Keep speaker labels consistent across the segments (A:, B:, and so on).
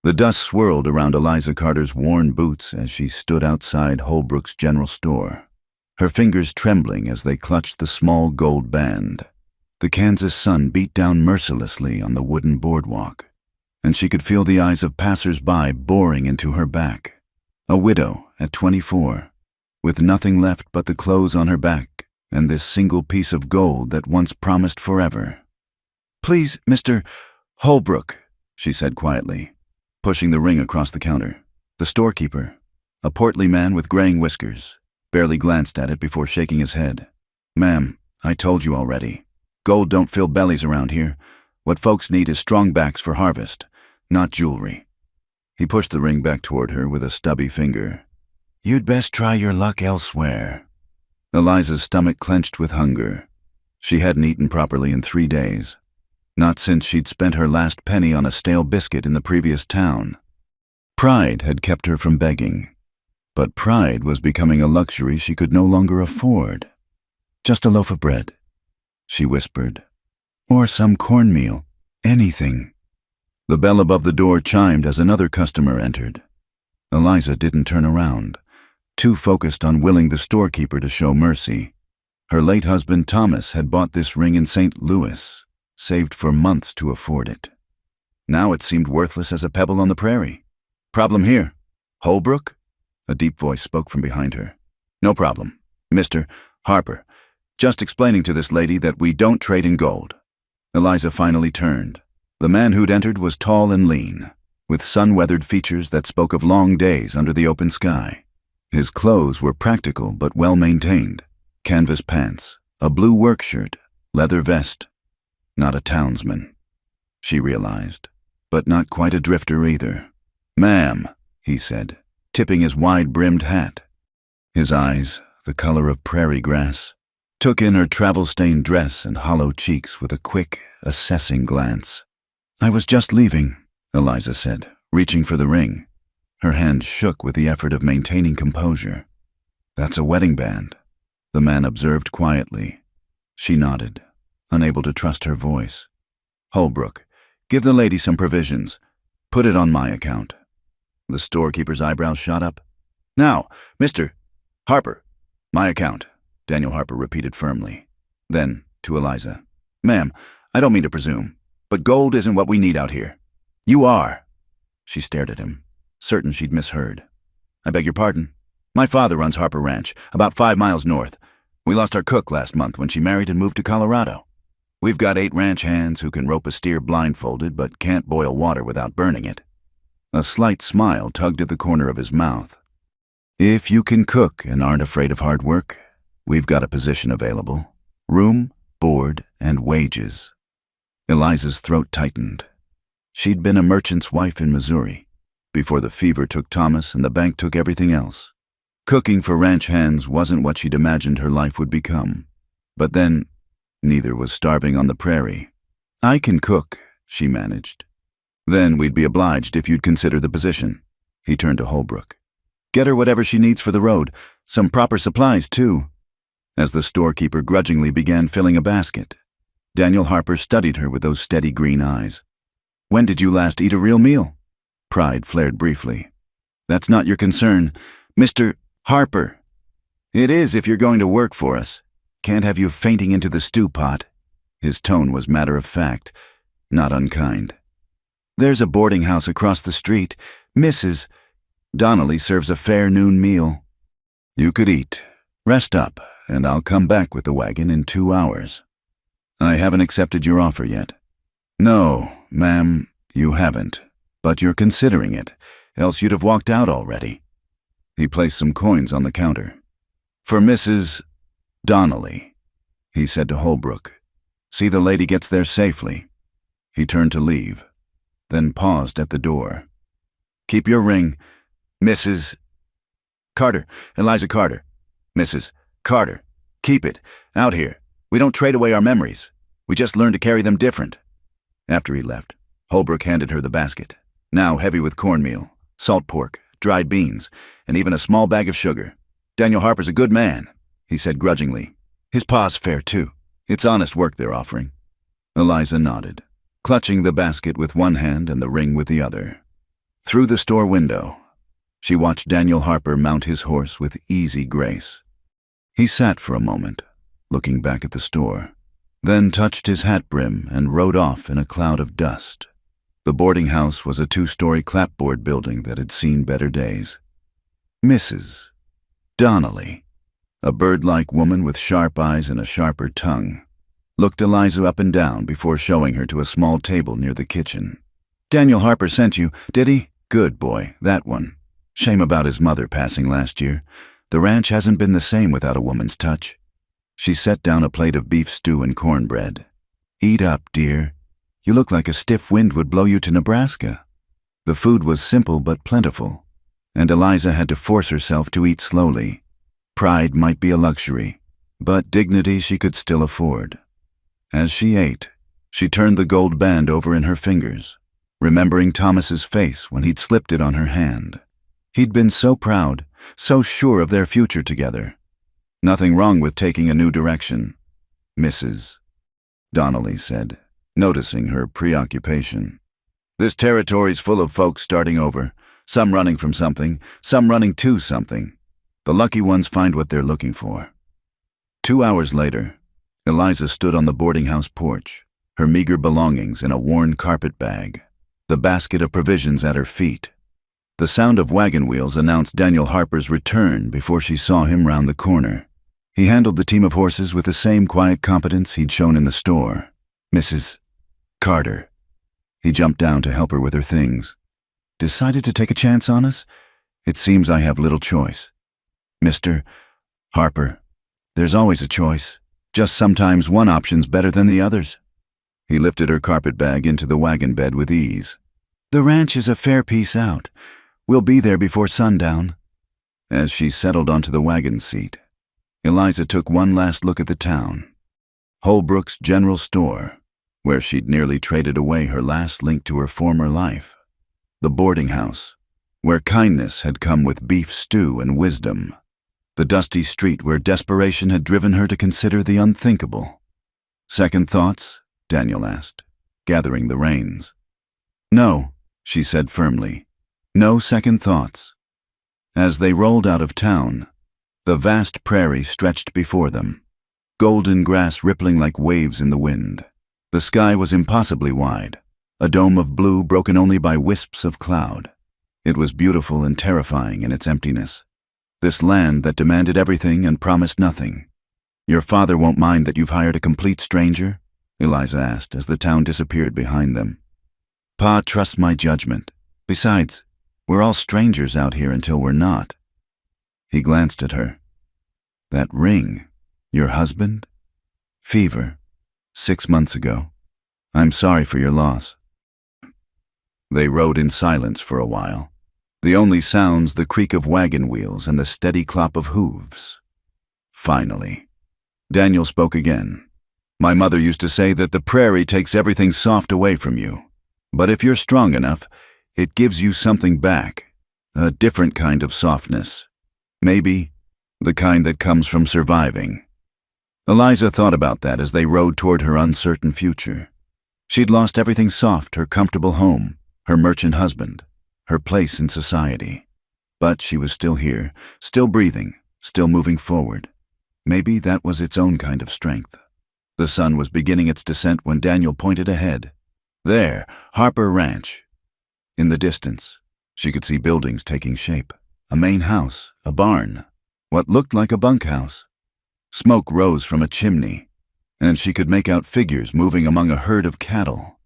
A: The dust swirled around Eliza Carter's worn boots as she stood outside Holbrook's general store, her fingers trembling as they clutched the small gold band. The Kansas sun beat down mercilessly on the wooden boardwalk, and she could feel the eyes of passers-by boring into her back. A widow at 24, with nothing left but the clothes on her back and this single piece of gold that once promised forever. "Please, Mr. Holbrook," she said quietly, pushing the ring across the counter. The storekeeper, a portly man with graying whiskers, barely glanced at it before shaking his head. "Ma'am, I told you already. Gold don't fill bellies around here. What folks need is strong backs for harvest, not jewelry." He pushed the ring back toward her with a stubby finger. "You'd best try your luck elsewhere." Eliza's stomach clenched with hunger. She hadn't eaten properly in 3 days. Not since she'd spent her last penny on a stale biscuit in the previous town. Pride had kept her from begging, but pride was becoming a luxury she could no longer afford. "Just a loaf of bread," she whispered. "Or some cornmeal, anything." The bell above the door chimed as another customer entered. Eliza didn't turn around, too focused on willing the storekeeper to show mercy. Her late husband Thomas had bought this ring in St. Louis, saved for months to afford it. Now it seemed worthless as a pebble on the prairie. "Problem here, Holbrook?" A deep voice spoke from behind her. "No problem, Mr. Harper. Just explaining to this lady that we don't trade in gold." Eliza finally turned. The man who'd entered was tall and lean, with sun-weathered features that spoke of long days under the open sky. His clothes were practical but well-maintained. Canvas pants, a blue work shirt, leather vest. Not a townsman, she realized, but not quite a drifter either. "Ma'am," he said, tipping his wide-brimmed hat. His eyes, the color of prairie grass, took in her travel-stained dress and hollow cheeks with a quick, assessing glance. "I was just leaving," Eliza said, reaching for the ring. Her hand shook with the effort of maintaining composure. "That's a wedding band," the man observed quietly. She nodded, unable to trust her voice. "Holbrook, give the lady some provisions. Put it on my account." The storekeeper's eyebrows shot up. "Now, Mr. Harper, my account," Daniel Harper repeated firmly. Then, to Eliza, "Ma'am, I don't mean to presume, but gold isn't what we need out here." "You are." She stared at him, certain she'd misheard. "I beg your pardon. My father runs Harper Ranch, about 5 miles north. We lost our cook last month when she married and moved to Colorado. We've got 8 ranch hands who can rope a steer blindfolded but can't boil water without burning it." A slight smile tugged at the corner of his mouth. "If you can cook and aren't afraid of hard work, we've got a position available. Room, board, and wages." Eliza's throat tightened. She'd been a merchant's wife in Missouri, before the fever took Thomas and the bank took everything else. Cooking for ranch hands wasn't what she'd imagined her life would become. But then, neither was starving on the prairie. "I can cook," she managed. "Then we'd be obliged if you'd consider the position." He turned to Holbrook. "Get her whatever she needs for the road, some proper supplies, too." As the storekeeper grudgingly began filling a basket, Daniel Harper studied her with those steady green eyes. "When did you last eat a real meal?" Pride flared briefly. "That's not your concern, Mr. Harper." "It is if you're going to work for us. Can't have you fainting into the stew pot." His tone was matter-of-fact, not unkind. "There's a boarding house across the street. Mrs. Donnelly serves a fair noon meal. You could eat, rest up, and I'll come back with the wagon in 2 hours." "I haven't accepted your offer yet." "No, ma'am, you haven't, but you're considering it, else you'd have walked out already." He placed some coins on the counter. "For Mrs. Donnelly," he said to Holbrook. "See the lady gets there safely." He turned to leave, then paused at the door. "Keep your ring, Mrs. Carter, Eliza Carter. Mrs. Carter, keep it. Out here, we don't trade away our memories. We just learn to carry them different." After he left, Holbrook handed her the basket, now heavy with cornmeal, salt pork, dried beans, and even a small bag of sugar. "Daniel Harper's a good man," he said grudgingly. "His pa's fair, too. It's honest work they're offering." Eliza nodded, clutching the basket with one hand and the ring with the other. Through the store window, she watched Daniel Harper mount his horse with easy grace. He sat for a moment, looking back at the store, then touched his hat brim and rode off in a cloud of dust. The boarding house was a 2-story clapboard building that had seen better days. Mrs. Donnelly, a bird-like woman with sharp eyes and a sharper tongue, looked Eliza up and down before showing her to a small table near the kitchen. "Daniel Harper sent you, did he? Good boy, that one. Shame about his mother passing last year. The ranch hasn't been the same without a woman's touch." She set down a plate of beef stew and cornbread. "Eat up, dear. You look like a stiff wind would blow you to Nebraska." The food was simple but plentiful, and Eliza had to force herself to eat slowly. Pride might be a luxury, but dignity she could still afford. As she ate, she turned the gold band over in her fingers, remembering Thomas's face when he'd slipped it on her hand. He'd been so proud, so sure of their future together. Nothing wrong with taking a new direction, Mrs. Donnelly said, noticing her preoccupation. "This territory's full of folks starting over, some running from something, some running to something. The lucky ones find what they're looking for." 2 hours later, Eliza stood on the boarding house porch, her meager belongings in a worn carpet bag, the basket of provisions at her feet. The sound of wagon wheels announced Daniel Harper's return before she saw him round the corner. He handled the team of horses with the same quiet competence he'd shown in the store. "Mrs. Carter." He jumped down to help her with her things. "Decided to take a chance on us? It seems I have little choice." "Mr. Harper, there's always a choice. Just sometimes one option's better than the others." He lifted her carpet bag into the wagon bed with ease. "The ranch is a fair piece out. We'll be there before sundown." As she settled onto the wagon seat, Eliza took one last look at the town. Holbrook's General Store, where she'd nearly traded away her last link to her former life. The boarding house, where kindness had come with beef stew and wisdom. The dusty street where desperation had driven her to consider the unthinkable. "Second thoughts?" Daniel asked, gathering the reins. "No," she said firmly. "No second thoughts." As they rolled out of town, the vast prairie stretched before them, golden grass rippling like waves in the wind. The sky was impossibly wide, a dome of blue broken only by wisps of cloud. It was beautiful and terrifying in its emptiness. This land that demanded everything and promised nothing. "Your father won't mind that you've hired a complete stranger?" Eliza asked as the town disappeared behind them. "Pa trusts my judgment. Besides, we're all strangers out here until we're not." He glanced at her. "That ring, your husband? Fever, 6 months ago. I'm sorry for your loss." They rode in silence for a while. The only sounds the creak of wagon wheels and the steady clop of hooves. Finally, Daniel spoke again. "My mother used to say that the prairie takes everything soft away from you. But if you're strong enough, it gives you something back, a different kind of softness. Maybe the kind that comes from surviving." Eliza thought about that as they rode toward her uncertain future. She'd lost everything soft, her comfortable home, her merchant husband, her place in society. But she was still here, still breathing, still moving forward. Maybe that was its own kind of strength. The sun was beginning its descent when Daniel pointed ahead. There, Harper Ranch. In the distance, she could see buildings taking shape. A main house, a barn, what looked like a bunkhouse. Smoke rose from a chimney, and she could make out figures moving among a herd of cattle.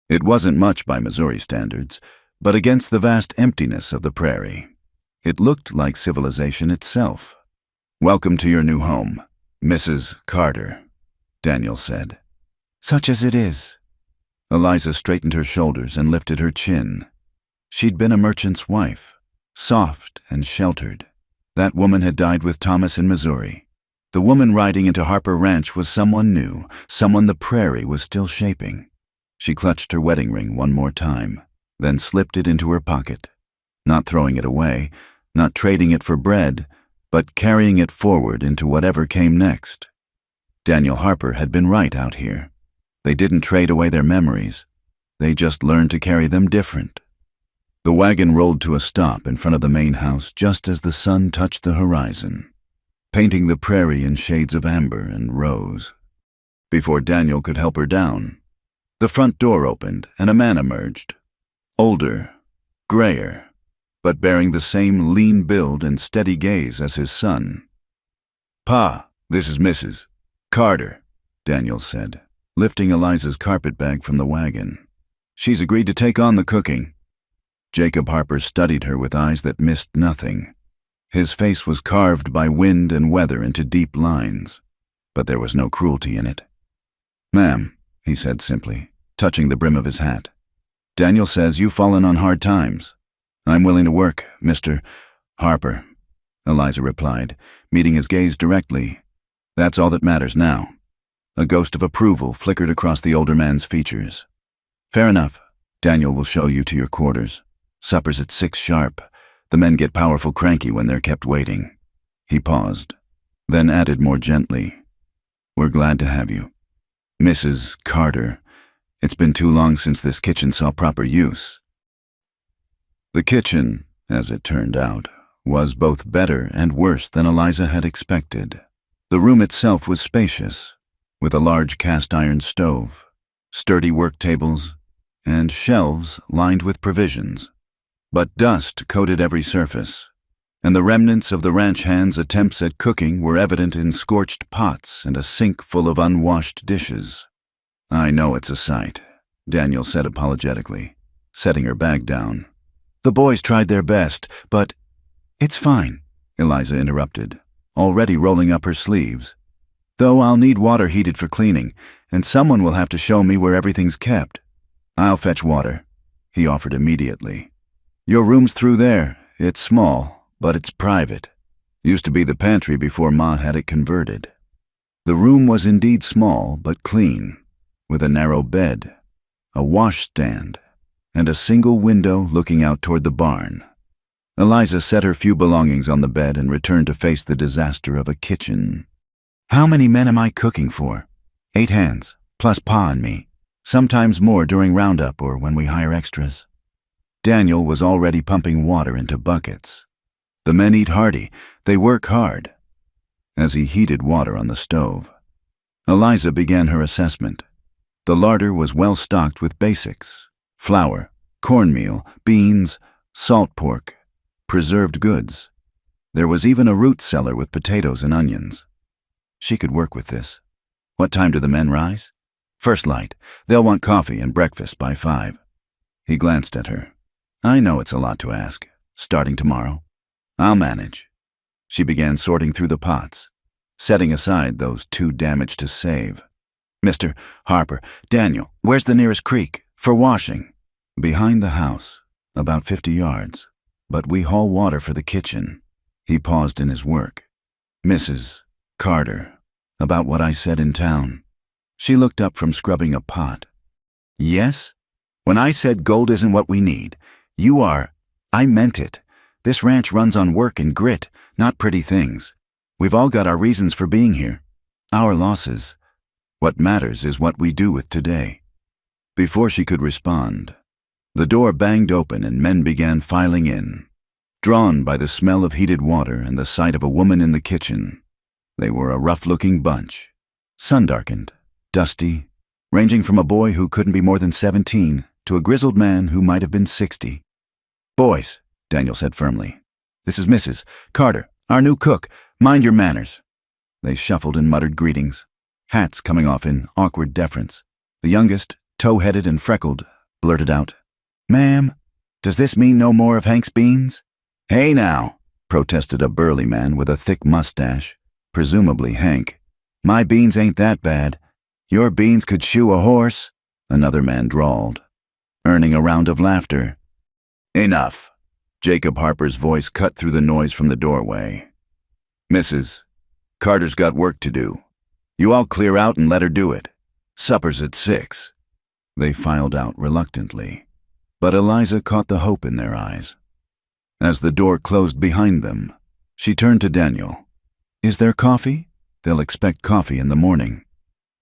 A: It wasn't much by Missouri standards, but against the vast emptiness of the prairie, it looked like civilization itself. "Welcome to your new home, Mrs. Carter," Daniel said. "Such as it is." Eliza straightened her shoulders and lifted her chin. She'd been a merchant's wife, soft and sheltered. That woman had died with Thomas in Missouri. The woman riding into Harper Ranch was someone new, someone the prairie was still shaping. She clutched her wedding ring one more time, then slipped it into her pocket, not throwing it away, not trading it for bread, but carrying it forward into whatever came next. Daniel Harper had been right out here. They didn't trade away their memories. They just learned to carry them different. The wagon rolled to a stop in front of the main house just as the sun touched the horizon, painting the prairie in shades of amber and rose. Before Daniel could help her down, the front door opened and a man emerged. Older, grayer, but bearing the same lean build and steady gaze as his son. "Pa, this is Mrs. Carter," Daniel said, lifting Eliza's carpet bag from the wagon. "She's agreed to take on the cooking." Jacob Harper studied her with eyes that missed nothing. His face was carved by wind and weather into deep lines, but there was no cruelty in it. "Ma'am," he said simply, touching the brim of his hat, "Daniel says you've fallen on hard times. I'm willing to work, Mr. Harper," Eliza replied, meeting his gaze directly. "That's all that matters now." A ghost of approval flickered across the older man's features. "Fair enough. Daniel will show you to your quarters. Supper's at 6 sharp. The men get powerful cranky when they're kept waiting." He paused, then added more gently, "We're glad to have you. Mrs. Carter, it's been too long since this kitchen saw proper use." The kitchen, as it turned out, was both better and worse than Eliza had expected. The room itself was spacious, with a large cast-iron stove, sturdy work tables, and shelves lined with provisions. But dust coated every surface, and the remnants of the ranch hands' attempts at cooking were evident in scorched pots and a sink full of unwashed dishes. "I know it's a sight," Daniel said apologetically, setting her bag down. "The boys tried their best, but—" "It's fine," Eliza interrupted, already rolling up her sleeves. "Though I'll need water heated for cleaning, and someone will have to show me where everything's kept." "I'll fetch water," he offered immediately. "Your room's through there. It's small, but it's private. Used to be the pantry before Ma had it converted." The room was indeed small but clean, with a narrow bed, a washstand, and a single window looking out toward the barn. Eliza set her few belongings on the bed and returned to face the disaster of a kitchen. "How many men am I cooking for?" "8 hands, plus Pa and me. Sometimes more during roundup or when we hire extras." Daniel was already pumping water into buckets. "The men eat hearty. They work hard." As he heated water on the stove, Eliza began her assessment. The larder was well stocked with basics: flour, cornmeal, beans, salt pork, preserved goods. There was even a root cellar with potatoes and onions. She could work with this. "What time do the men rise?" "First light. They'll want coffee and breakfast by 5. He glanced at her. "I know it's a lot to ask. Starting tomorrow." "I'll manage." She began sorting through the pots, setting aside those too damaged to save. "Mr. Harper, Daniel, where's the nearest creek for washing?" "Behind the house, about 50 yards. But we haul water for the kitchen." He paused in his work. "Mrs. Carter, about what I said in town." She looked up from scrubbing a pot. "Yes? When I said gold isn't what we need, I meant it. This ranch runs on work and grit, not pretty things. We've all got our reasons for being here. Our losses. What matters is what we do with today." Before she could respond, the door banged open and men began filing in. Drawn by the smell of heated water and the sight of a woman in the kitchen, they were a rough-looking bunch, sun-darkened, dusty, ranging from a boy who couldn't be more than 17 to a grizzled man who might have been 60. "Boys," Daniel said firmly, "this is Mrs. Carter, our new cook. Mind your manners." They shuffled and muttered greetings, hats coming off in awkward deference. The youngest, tow-headed and freckled, blurted out, "Ma'am, does this mean no more of Hank's beans?" "Hey now," protested a burly man with a thick mustache, presumably Hank. "My beans ain't that bad. Your beans could shoe a horse," another man drawled, earning a round of laughter. "Enough." Jacob Harper's voice cut through the noise from the doorway. "Mrs. Carter's got work to do. You all clear out and let her do it. Supper's at 6. They filed out reluctantly, but Eliza caught the hope in their eyes. As the door closed behind them, she turned to Daniel. "Is there coffee? They'll expect coffee in the morning."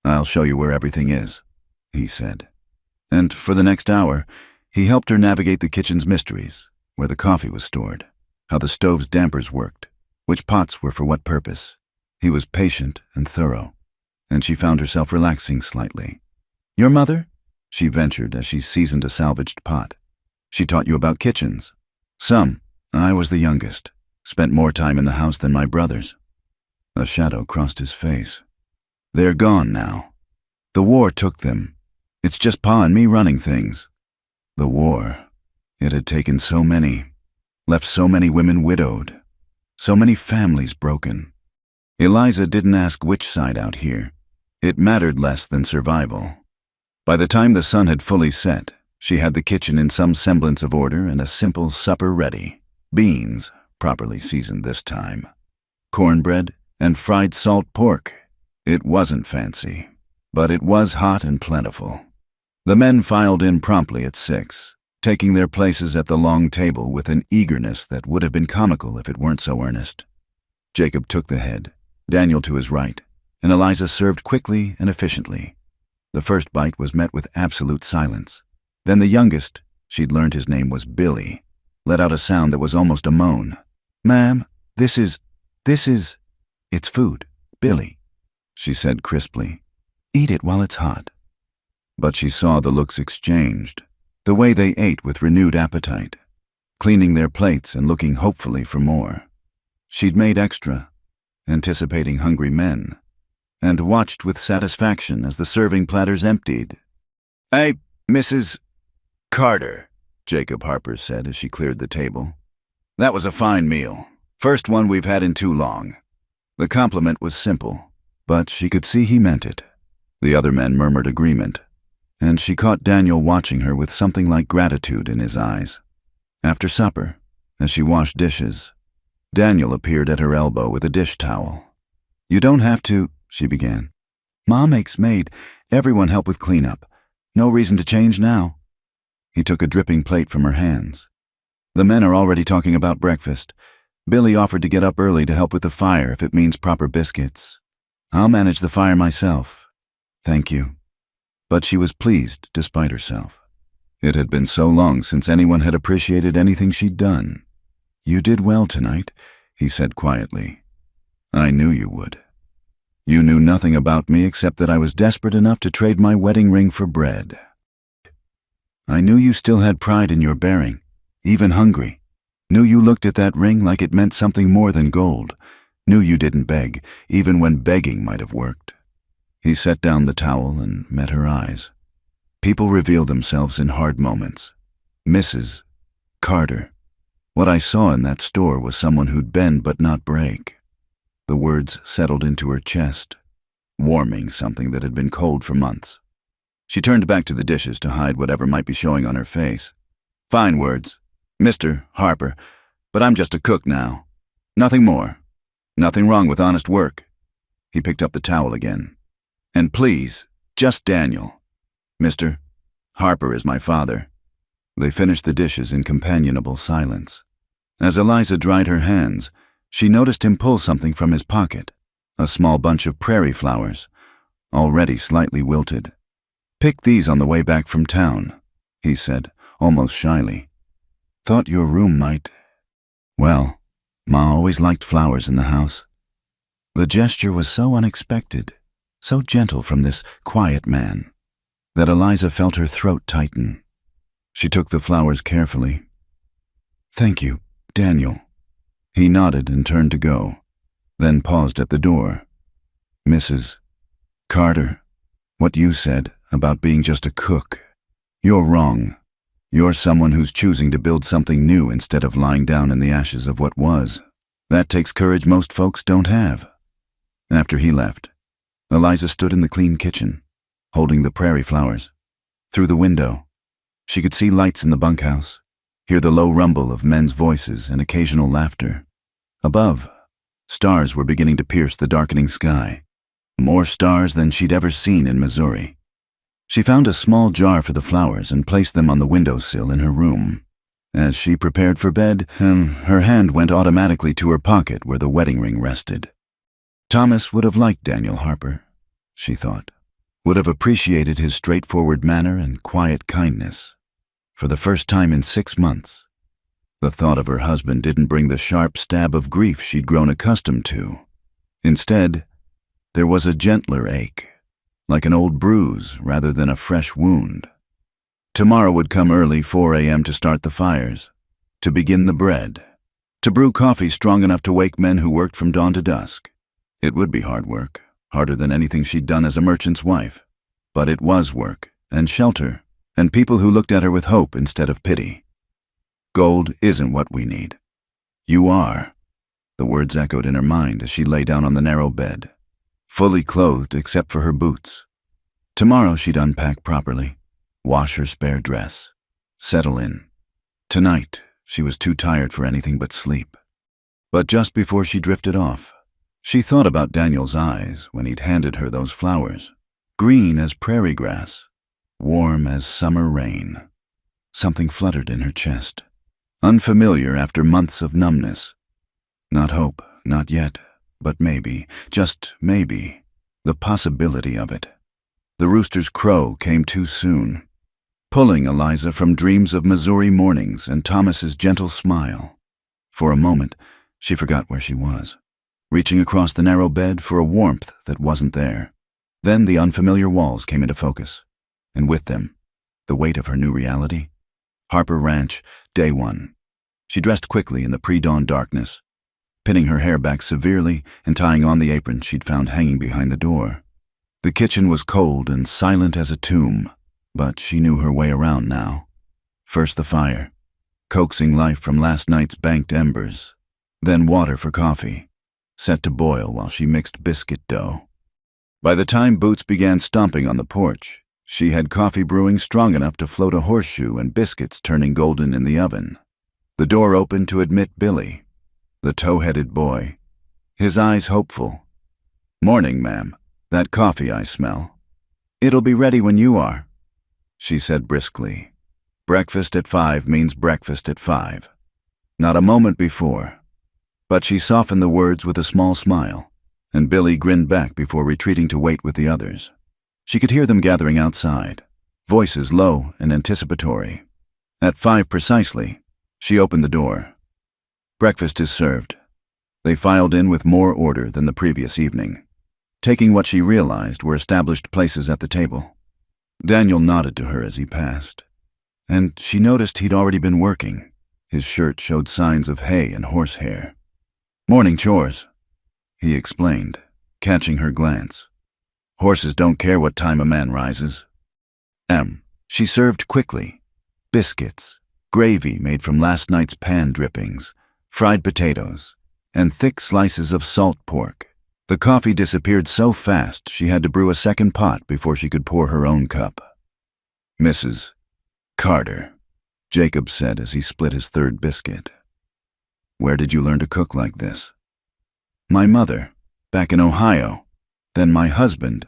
A: "I'll show you where everything is," he said. And for the next hour, He helped her navigate the kitchen's mysteries, where the coffee was stored, how the stove's dampers worked, which pots were for what purpose. He was patient and thorough, and she found herself relaxing slightly. "Your mother?" she ventured as she seasoned a salvaged pot. "She taught you about kitchens?" "Some. I was the youngest. Spent more time in the house than my brothers." A shadow crossed his face. "They're gone now. The war took them. It's just Pa and me running things." The war. It had taken so many, left so many women widowed, so many families broken. Eliza didn't ask which side out here. It mattered less than survival. By the time the sun had fully set, she had the kitchen in some semblance of order and a simple supper ready. Beans, properly seasoned this time. Cornbread and fried salt pork. It wasn't fancy, but it was hot and plentiful. The men filed in promptly at 6, taking their places at the long table with an eagerness that would have been comical if it weren't so earnest. Jacob took the head, Daniel to his right, and Eliza served quickly and efficiently. The first bite was met with absolute silence. Then the youngest, she'd learned his name was Billy, let out a sound that was almost a moan. "Ma'am, this is, it's food, Billy," she said crisply. "Eat it while it's hot." But she saw the looks exchanged, the way they ate with renewed appetite, cleaning their plates and looking hopefully for more. She'd made extra, anticipating hungry men, and watched with satisfaction as the serving platters emptied. "Hey, Mrs. Carter," Jacob Harper said as she cleared the table. "That was a fine meal. First one we've had in too long." The compliment was simple, but she could see he meant it. The other men murmured agreement, and she caught Daniel watching her with something like gratitude in his eyes. After supper, as she washed dishes, Daniel appeared at her elbow with a dish towel. "You don't have to," she began. "Ma makes maid. Everyone help with cleanup. No reason to change now." He took a dripping plate from her hands. "The men are already talking about breakfast. Billy offered to get up early to help with the fire if it means proper biscuits. I'll manage the fire myself." "Thank you." But she was pleased despite herself. It had been so long since anyone had appreciated anything she'd done. "You did well tonight," he said quietly. "I knew you would. You knew nothing about me except that I was desperate enough to trade my wedding ring for bread. I knew you still had pride in your bearing, even hungry. Knew you looked at that ring like it meant something more than gold. Knew you didn't beg, even when begging might have worked." He set down the towel and met her eyes. People reveal themselves in hard moments. "Mrs. Carter, what I saw in that store was someone who'd bend but not break." The words settled into her chest, warming something that had been cold for months. She turned back to the dishes to hide whatever might be showing on her face. "Fine words, Mr. Harper, but I'm just a cook now. Nothing more. Nothing wrong with honest work." He picked up the towel again. "And please, just Daniel. Mr. Harper is my father." They finished the dishes in companionable silence. As Eliza dried her hands, she noticed him pull something from his pocket, a small bunch of prairie flowers, already slightly wilted. "Picked these on the way back from town," he said, almost shyly. "Thought your room might—" Well, Ma always liked flowers in the house. The gesture was so unexpected, so gentle from this quiet man, that Eliza felt her throat tighten. She took the flowers carefully. "Thank you, Daniel." He nodded and turned to go, then paused at the door. "Mrs. Carter, what you said about being just a cook, you're wrong. You're someone who's choosing to build something new instead of lying down in the ashes of what was. That takes courage most folks don't have." After he left, Eliza stood in the clean kitchen, holding the prairie flowers. Through the window, she could see lights in the bunkhouse, hear the low rumble of men's voices and occasional laughter. Above, stars were beginning to pierce the darkening sky, more stars than she'd ever seen in Missouri. She found a small jar for the flowers and placed them on the windowsill in her room. As she prepared for bed, her hand went automatically to her pocket where the wedding ring rested. Thomas would have liked Daniel Harper, she thought, would have appreciated his straightforward manner and quiet kindness. for the first time in 6 months. The thought of her husband didn't bring the sharp stab of grief she'd grown accustomed to. Instead, there was a gentler ache, like an old bruise rather than a fresh wound. Tomorrow would come early 4 a.m. to start the fires, to begin the bread, to brew coffee strong enough to wake men who worked from dawn to dusk. It would be hard work, harder than anything she'd done as a merchant's wife. But it was work, and shelter, and people who looked at her with hope instead of pity. Gold isn't what we need. You are. The words echoed in her mind as she lay down on the narrow bed, fully clothed except for her boots. Tomorrow she'd unpack properly, wash her spare dress, settle in. Tonight, she was too tired for anything but sleep. But just before she drifted off, she thought about Daniel's eyes when he'd handed her those flowers, green as prairie grass, warm as summer rain. Something fluttered in her chest, unfamiliar after months of numbness. Not hope, not yet, but maybe, just maybe, the possibility of it. The rooster's crow came too soon, pulling Eliza from dreams of Missouri mornings and Thomas's gentle smile. For a moment, she forgot where she was, reaching across the narrow bed for a warmth that wasn't there. Then the unfamiliar walls came into focus, and with them, the weight of her new reality. Harper Ranch, day 1. She dressed quickly in the pre-dawn darkness, pinning her hair back severely and tying on the apron she'd found hanging behind the door. The kitchen was cold and silent as a tomb, but she knew her way around now. First the fire, coaxing life from last night's banked embers. Then water for coffee, set to boil while she mixed biscuit dough. By the time boots began stomping on the porch, she had coffee brewing strong enough to float a horseshoe and biscuits turning golden in the oven. The door opened to admit Billy, the tow-headed boy, his eyes hopeful. "Morning, ma'am. That coffee I smell." "It'll be ready when you are," she said briskly. Breakfast at 5 means breakfast at 5. Not a moment before. But she softened the words with a small smile, and Billy grinned back before retreating to wait with the others. She could hear them gathering outside, voices low and anticipatory. At 5 precisely, she opened the door. "Breakfast is served." They filed in with more order than the previous evening, taking what she realized were established places at the table. Daniel nodded to her as he passed, and she noticed he'd already been working. His shirt showed signs of hay and horsehair. "Morning chores," he explained, catching her glance. "Horses don't care what time a man rises." She served quickly. Biscuits, gravy made from last night's pan drippings, fried potatoes, and thick slices of salt pork. The coffee disappeared so fast she had to brew a second pot before she could pour her own cup. "Mrs. Carter," Jacob said as he split his third biscuit. "Where did you learn to cook like this?" "My mother, back in Ohio. Then my husband."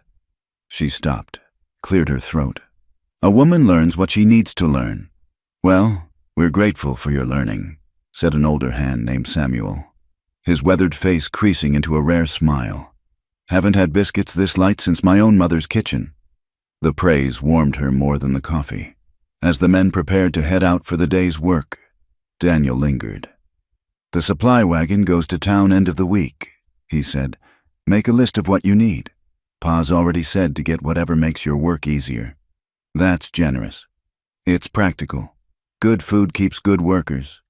A: She stopped, cleared her throat. "A woman learns what she needs to learn." "Well, we're grateful for your learning," said an older hand named Samuel, his weathered face creasing into a rare smile. "Haven't had biscuits this light since my own mother's kitchen." The praise warmed her more than the coffee. As the men prepared to head out for the day's work, Daniel lingered. "The supply wagon goes to town end of the week," he said. "Make a list of what you need. Pa's already said to get whatever makes your work easier." "That's generous. It's practical. Good food keeps good workers."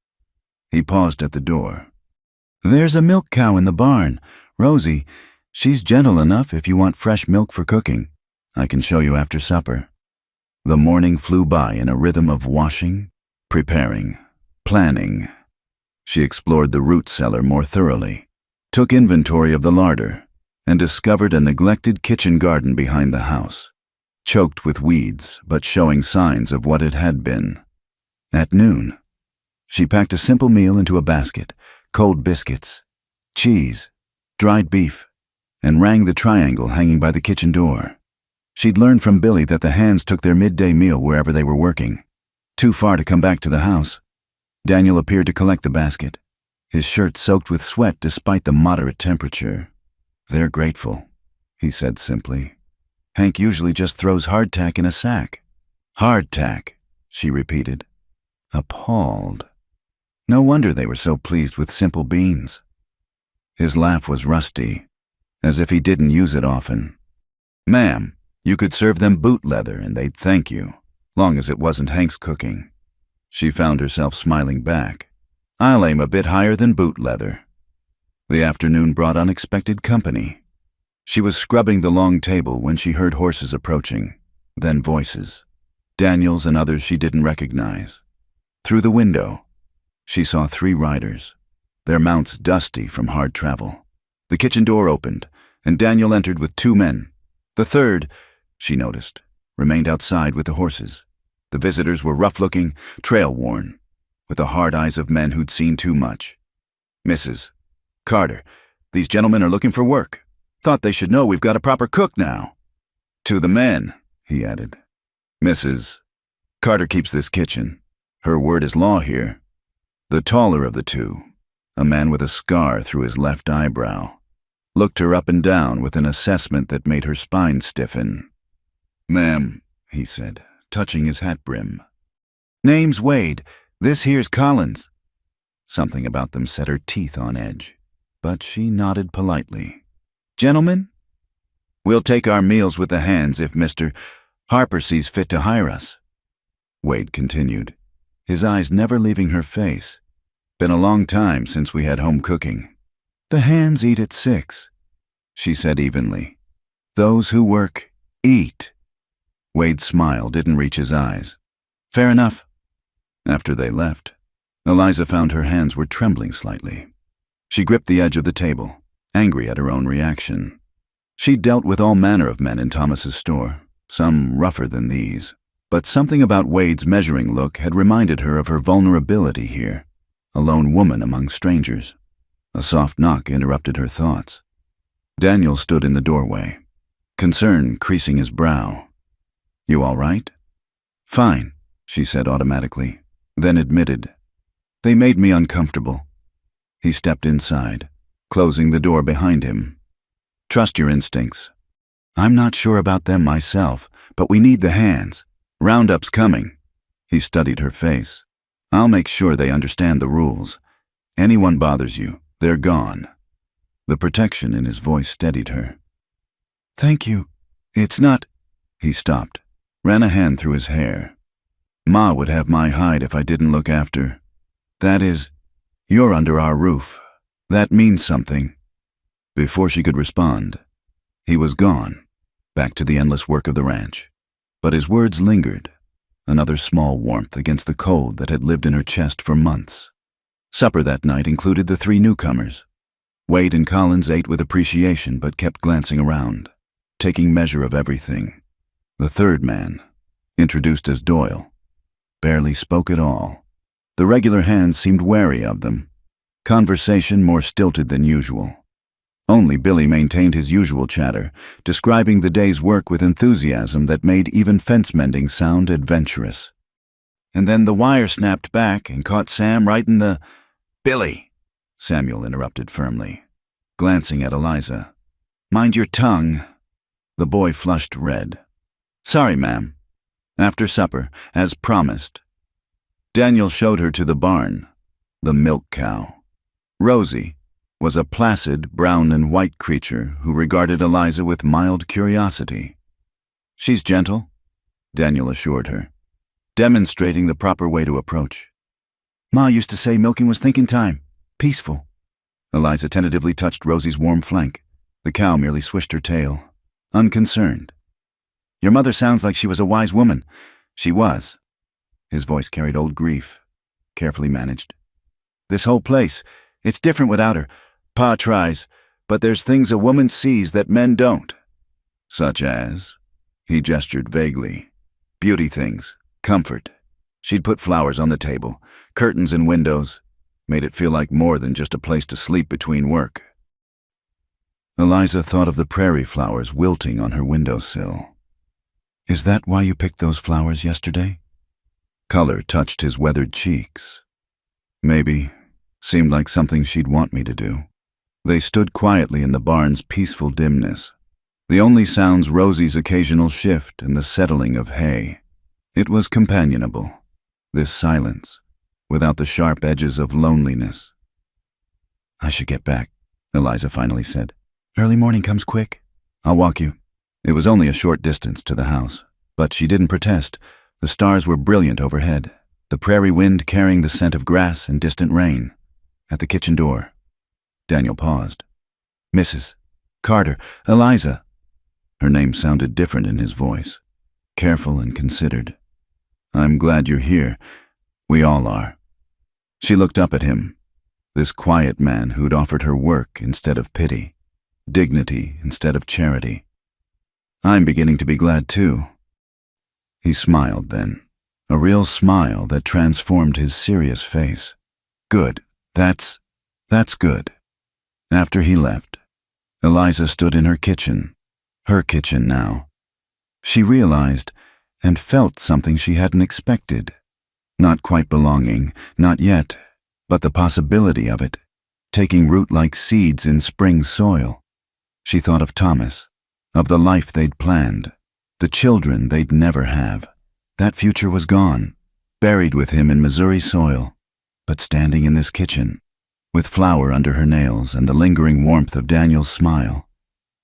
A: He paused at the door. "There's a milk cow in the barn, Rosie. She's gentle enough if you want fresh milk for cooking. I can show you after supper." The morning flew by in a rhythm of washing, preparing, planning. She explored the root cellar more thoroughly, took inventory of the larder, and discovered a neglected kitchen garden behind the house, choked with weeds but showing signs of what it had been. At noon, she packed a simple meal into a basket, cold biscuits, cheese, dried beef, and rang the triangle hanging by the kitchen door. She'd learned from Billy that the hands took their midday meal wherever they were working, too far to come back to the house. Daniel appeared to collect the basket, his shirt soaked with sweat despite the moderate temperature. "They're grateful," he said simply. "Hank usually just throws hardtack in a sack." "Hardtack," she repeated. appalled. No wonder they were so pleased with simple beans. His laugh was rusty, as if he didn't use it often. "Ma'am, you could serve them boot leather and they'd thank you, long as it wasn't Hank's cooking." She found herself smiling back. "I'll aim a bit higher than boot leather." The afternoon brought unexpected company. She was scrubbing the long table when she heard horses approaching, then voices. Daniel's and others she didn't recognize. Through the window, she saw 3 riders, their mounts dusty from hard travel. The kitchen door opened, and Daniel entered with 2 men. The third, she noticed, remained outside with the horses. The visitors were rough-looking, trail-worn, with the hard eyes of men who'd seen too much. "Mrs. Carter, these gentlemen are looking for work. Thought they should know we've got a proper cook now." "To the men," he added. "Mrs. Carter keeps this kitchen. Her word is law here." The taller of the 2, a man with a scar through his left eyebrow, looked her up and down with an assessment that made her spine stiffen. "Ma'am," he said, touching his hat brim. "Name's Wade. This here's Collins." Something about them set her teeth on edge, but she nodded politely. "Gentlemen, we'll take our meals with the hands if Mr. Harper sees fit to hire us." Wade continued, his eyes never leaving her face. "Been a long time since we had home cooking." "The hands eat at 6, she said evenly. "Those who work, eat." Wade's smile didn't reach his eyes. "Fair enough." After they left, Eliza found her hands were trembling slightly. She gripped the edge of the table, angry at her own reaction. She'd dealt with all manner of men in Thomas's store, some rougher than these, but something about Wade's measuring look had reminded her of her vulnerability here, a lone woman among strangers. A soft knock interrupted her thoughts. Daniel stood in the doorway, concern creasing his brow. "You all right?" "Fine," she said automatically, then admitted, "They made me uncomfortable." He stepped inside, closing the door behind him. "Trust your instincts. I'm not sure about them myself, but we need the hands. Roundup's coming." He studied her face. "I'll make sure they understand the rules. Anyone bothers you, they're gone." The protection in his voice steadied her. "Thank you. It's not—" He stopped, ran a hand through his hair. "Ma would have my hide if I didn't look after. That is, you're under our roof. That means something." Before she could respond, he was gone, back to the endless work of the ranch. But his words lingered, another small warmth against the cold that had lived in her chest for months. Supper that night included the 3 newcomers. Wade and Collins ate with appreciation but kept glancing around, taking measure of everything. The third man, introduced as Doyle, barely spoke at all. The regular hands seemed wary of them, conversation more stilted than usual. Only Billy maintained his usual chatter, describing the day's work with enthusiasm that made even fence mending sound adventurous. "And then the wire snapped back and caught Sam right in the—" "Billy," Samuel interrupted firmly, glancing at Eliza. "Mind your tongue." The boy flushed red. "Sorry, ma'am." After supper, as promised, Daniel showed her to the barn, the milk cow. Rosie was a placid brown and white creature who regarded Eliza with mild curiosity. "She's gentle," Daniel assured her, demonstrating the proper way to approach. "Ma used to say milking was thinking time, peaceful." Eliza tentatively touched Rosie's warm flank. The cow merely swished her tail, unconcerned. "Your mother sounds like she was a wise woman." "She was." His voice carried old grief, carefully managed. "This whole place, it's different without her. Pa tries, but there's things a woman sees that men don't." "Such as?" He gestured vaguely. "Beauty things, comfort. She'd put flowers on the table, curtains in windows, made it feel like more than just a place to sleep between work." Eliza thought of the prairie flowers wilting on her windowsill. "Is that why you picked those flowers yesterday?" Color touched his weathered cheeks. "Maybe. Seemed like something she'd want me to do." They stood quietly in the barn's peaceful dimness, the only sounds Rosie's occasional shift and the settling of hay. It was companionable. This silence, without the sharp edges of loneliness. "I should get back," Eliza finally said. "Early morning comes quick." "I'll walk you." It was only a short distance to the house, but she didn't protest. The stars were brilliant overhead, the prairie wind carrying the scent of grass and distant rain. At the kitchen door, Daniel paused. "Mrs. Carter, Eliza." Her name sounded different in his voice, careful and considered. "I'm glad you're here. We all are." She looked up at him, this quiet man who'd offered her work instead of pity, dignity instead of charity. "I'm beginning to be glad too." He smiled then, a real smile that transformed his serious face. "Good. That's good." After he left, Eliza stood in her kitchen now. She realized and felt something she hadn't expected. Not quite belonging, not yet, but the possibility of it, taking root like seeds in spring soil. She thought of Thomas, of the life they'd planned, the children they'd never have. That future was gone, buried with him in Missouri soil, but standing in this kitchen, with flour under her nails and the lingering warmth of Daniel's smile.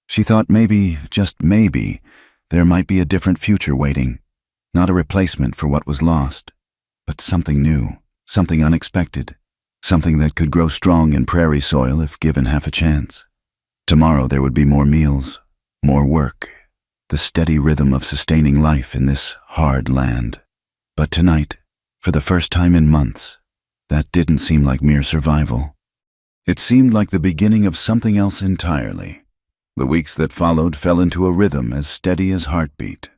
A: She thought maybe, just maybe, there might be a different future waiting, not a replacement for what was lost, but something new, something unexpected, something that could grow strong in prairie soil if given half a chance. Tomorrow there would be more meals, more work, the steady rhythm of sustaining life in this hard land. But tonight, for the first time in months, that didn't seem like mere survival. It seemed like the beginning of something else entirely. The weeks that followed fell into a rhythm as steady as heartbeat.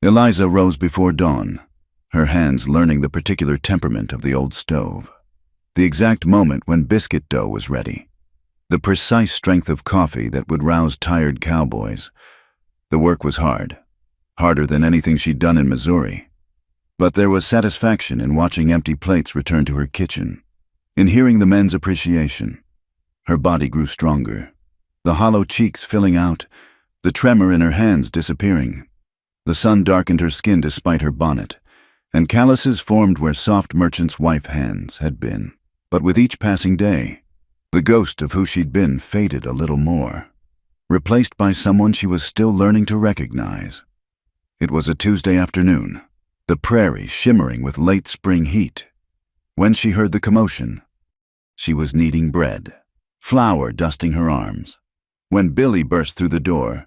A: Eliza rose before dawn, her hands learning the particular temperament of the old stove. The exact moment when biscuit dough was ready. The precise strength of coffee that would rouse tired cowboys. The work was hard, harder than anything she'd done in Missouri. But there was satisfaction in watching empty plates return to her kitchen, in hearing the men's appreciation. Her body grew stronger, the hollow cheeks filling out, the tremor in her hands disappearing. The sun darkened her skin despite her bonnet, and calluses formed where soft merchant's wife hands had been. But with each passing day, the ghost of who she'd been faded a little more, replaced by someone she was still learning to recognize. It was a Tuesday afternoon, the prairie shimmering with late spring heat. When she heard the commotion, she was kneading bread, flour dusting her arms. When Billy burst through the door,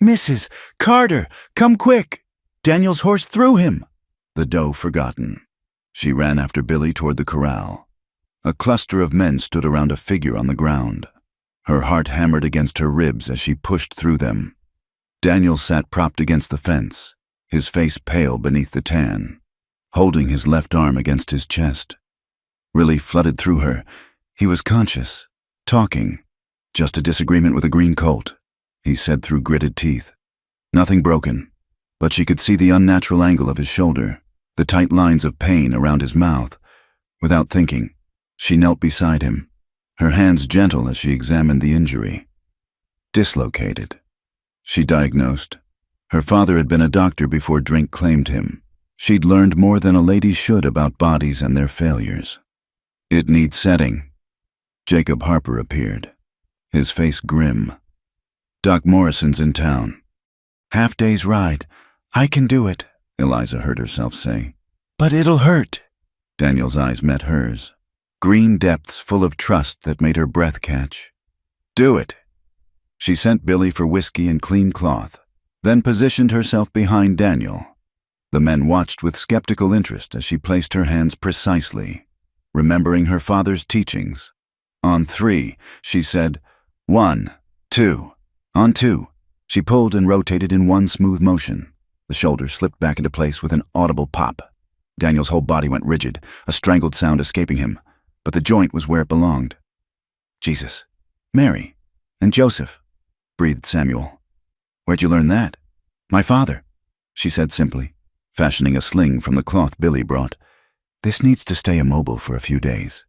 A: "Mrs. Carter, come quick! Daniel's horse threw him!" The dough forgotten, she ran after Billy toward the corral. A cluster of men stood around a figure on the ground. Her heart hammered against her ribs as she pushed through them. Daniel sat propped against the fence, his face pale beneath the tan, holding his left arm against his chest. Relief flooded through her. He was conscious, talking. "Just a disagreement with a green colt," he said through gritted teeth. Nothing broken, but she could see the unnatural angle of his shoulder, the tight lines of pain around his mouth. Without thinking, she knelt beside him, her hands gentle as she examined the injury. Dislocated, she diagnosed. Her father had been a doctor before drink claimed him. She'd learned more than a lady should about bodies and their failures. "It needs setting." Jacob Harper appeared, his face grim. "Doc Morrison's in town." "Half-day's ride. I can do it," Eliza heard herself say. "But it'll hurt." Daniel's eyes met hers, green depths full of trust that made her breath catch. "Do it." She sent Billy for whiskey and clean cloth, then positioned herself behind Daniel. The men watched with skeptical interest as she placed her hands precisely, remembering her father's teachings. "On 3, she said, 1, 2. On 2. She pulled and rotated in one smooth motion. The shoulder slipped back into place with an audible pop. Daniel's whole body went rigid, a strangled sound escaping him, but the joint was where it belonged. "Jesus, Mary, and Joseph," breathed Samuel. "Where'd you learn that?" "My father," she said simply, fashioning a sling from the cloth Billy brought. "This needs to stay immobile for a few days."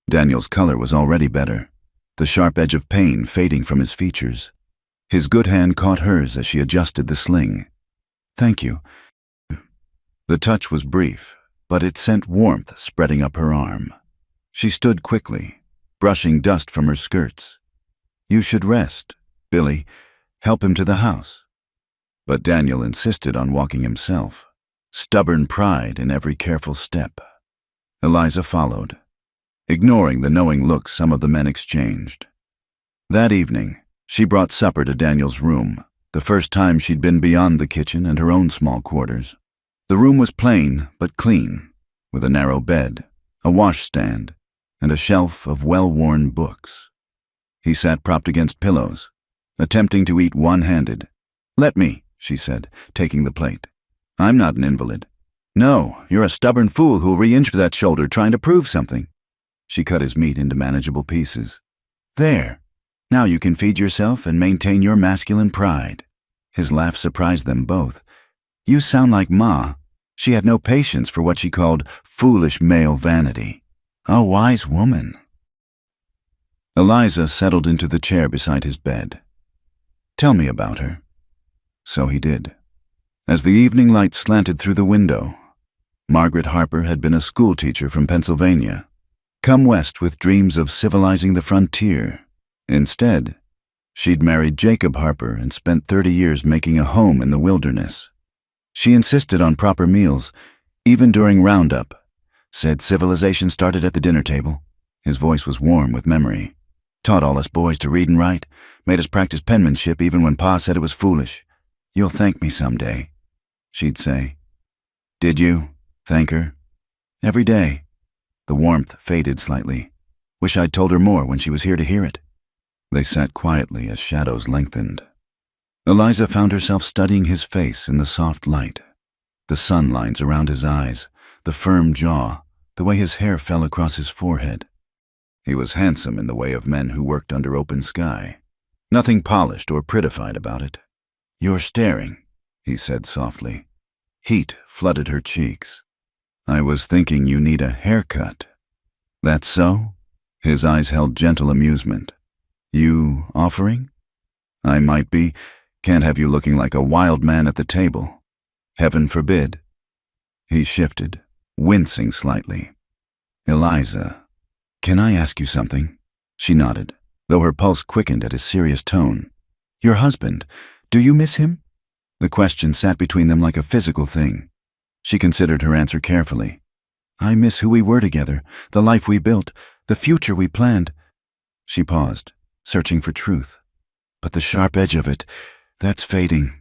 A: Daniel's color was already better, the sharp edge of pain fading from his features. His good hand caught hers as she adjusted the sling. "Thank you." The touch was brief, but it sent warmth spreading up her arm. She stood quickly, brushing dust from her skirts. "You should rest. Billy, help him to the house." But Daniel insisted on walking himself, stubborn pride in every careful step. Eliza followed, ignoring the knowing looks some of the men exchanged. That evening, she brought supper to Daniel's room, the first time she'd been beyond the kitchen and her own small quarters. The room was plain but clean, with a narrow bed, a washstand, and a shelf of well-worn books. He sat propped against pillows, attempting to eat one-handed. "Let me," she said, taking the plate. "I'm not an invalid." "No, you're a stubborn fool who'll re-injure that shoulder trying to prove something." She cut his meat into manageable pieces. "There. Now you can feed yourself and maintain your masculine pride." His laugh surprised them both. "You sound like Ma." She had no patience for what she called foolish male vanity. A wise woman. Eliza settled into the chair beside his bed. "Tell me about her." So he did. As the evening light slanted through the window, Margaret Harper had been a schoolteacher from Pennsylvania, come west with dreams of civilizing the frontier. Instead, she'd married Jacob Harper and spent 30 years making a home in the wilderness. She insisted on proper meals, even during roundup, said civilization started at the dinner table. His voice was warm with memory. "Taught all us boys to read and write, made us practice penmanship even when Pa said it was foolish. You'll thank me someday," she'd say. "Did you thank her?" "Every day." The warmth faded slightly. "Wish I'd told her more when she was here to hear it." They sat quietly as shadows lengthened. Eliza found herself studying his face in the soft light. The sun lines around his eyes, the firm jaw, the way his hair fell across his forehead. He was handsome in the way of men who worked under open sky. Nothing polished or prettified about it. "You're staring," he said softly. Heat flooded her cheeks. "I was thinking you need a haircut." "That's so?" His eyes held gentle amusement. "You offering?" "I might be. Can't have you looking like a wild man at the table. Heaven forbid." He shifted, wincing slightly. "Eliza, can I ask you something?" She nodded, though her pulse quickened at his serious tone. "Your husband, do you miss him?" The question sat between them like a physical thing. She considered her answer carefully. "I miss who we were together, the life we built, the future we planned." She paused, searching for truth. "But the sharp edge of it, that's fading.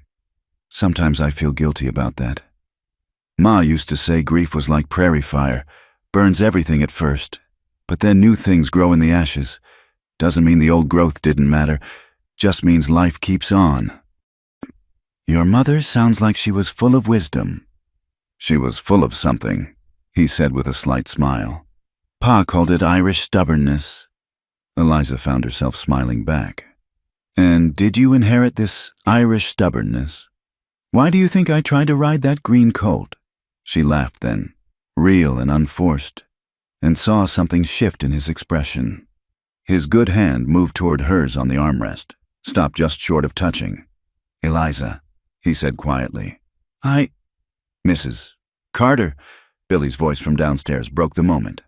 A: Sometimes I feel guilty about that. Ma used to say grief was like prairie fire, burns everything at first, but then new things grow in the ashes. Doesn't mean the old growth didn't matter, just means life keeps on." "Your mother sounds like she was full of wisdom." "She was full of something," he said with a slight smile. "Pa called it Irish stubbornness." Eliza found herself smiling back. "And did you inherit this Irish stubbornness? Why do you think I tried to ride that green colt?" She laughed then, real and unforced, and saw something shift in his expression. His good hand moved toward hers on the armrest, stopped just short of touching. "Eliza," he said quietly. "Mrs. Carter," Billy's voice from downstairs broke the moment.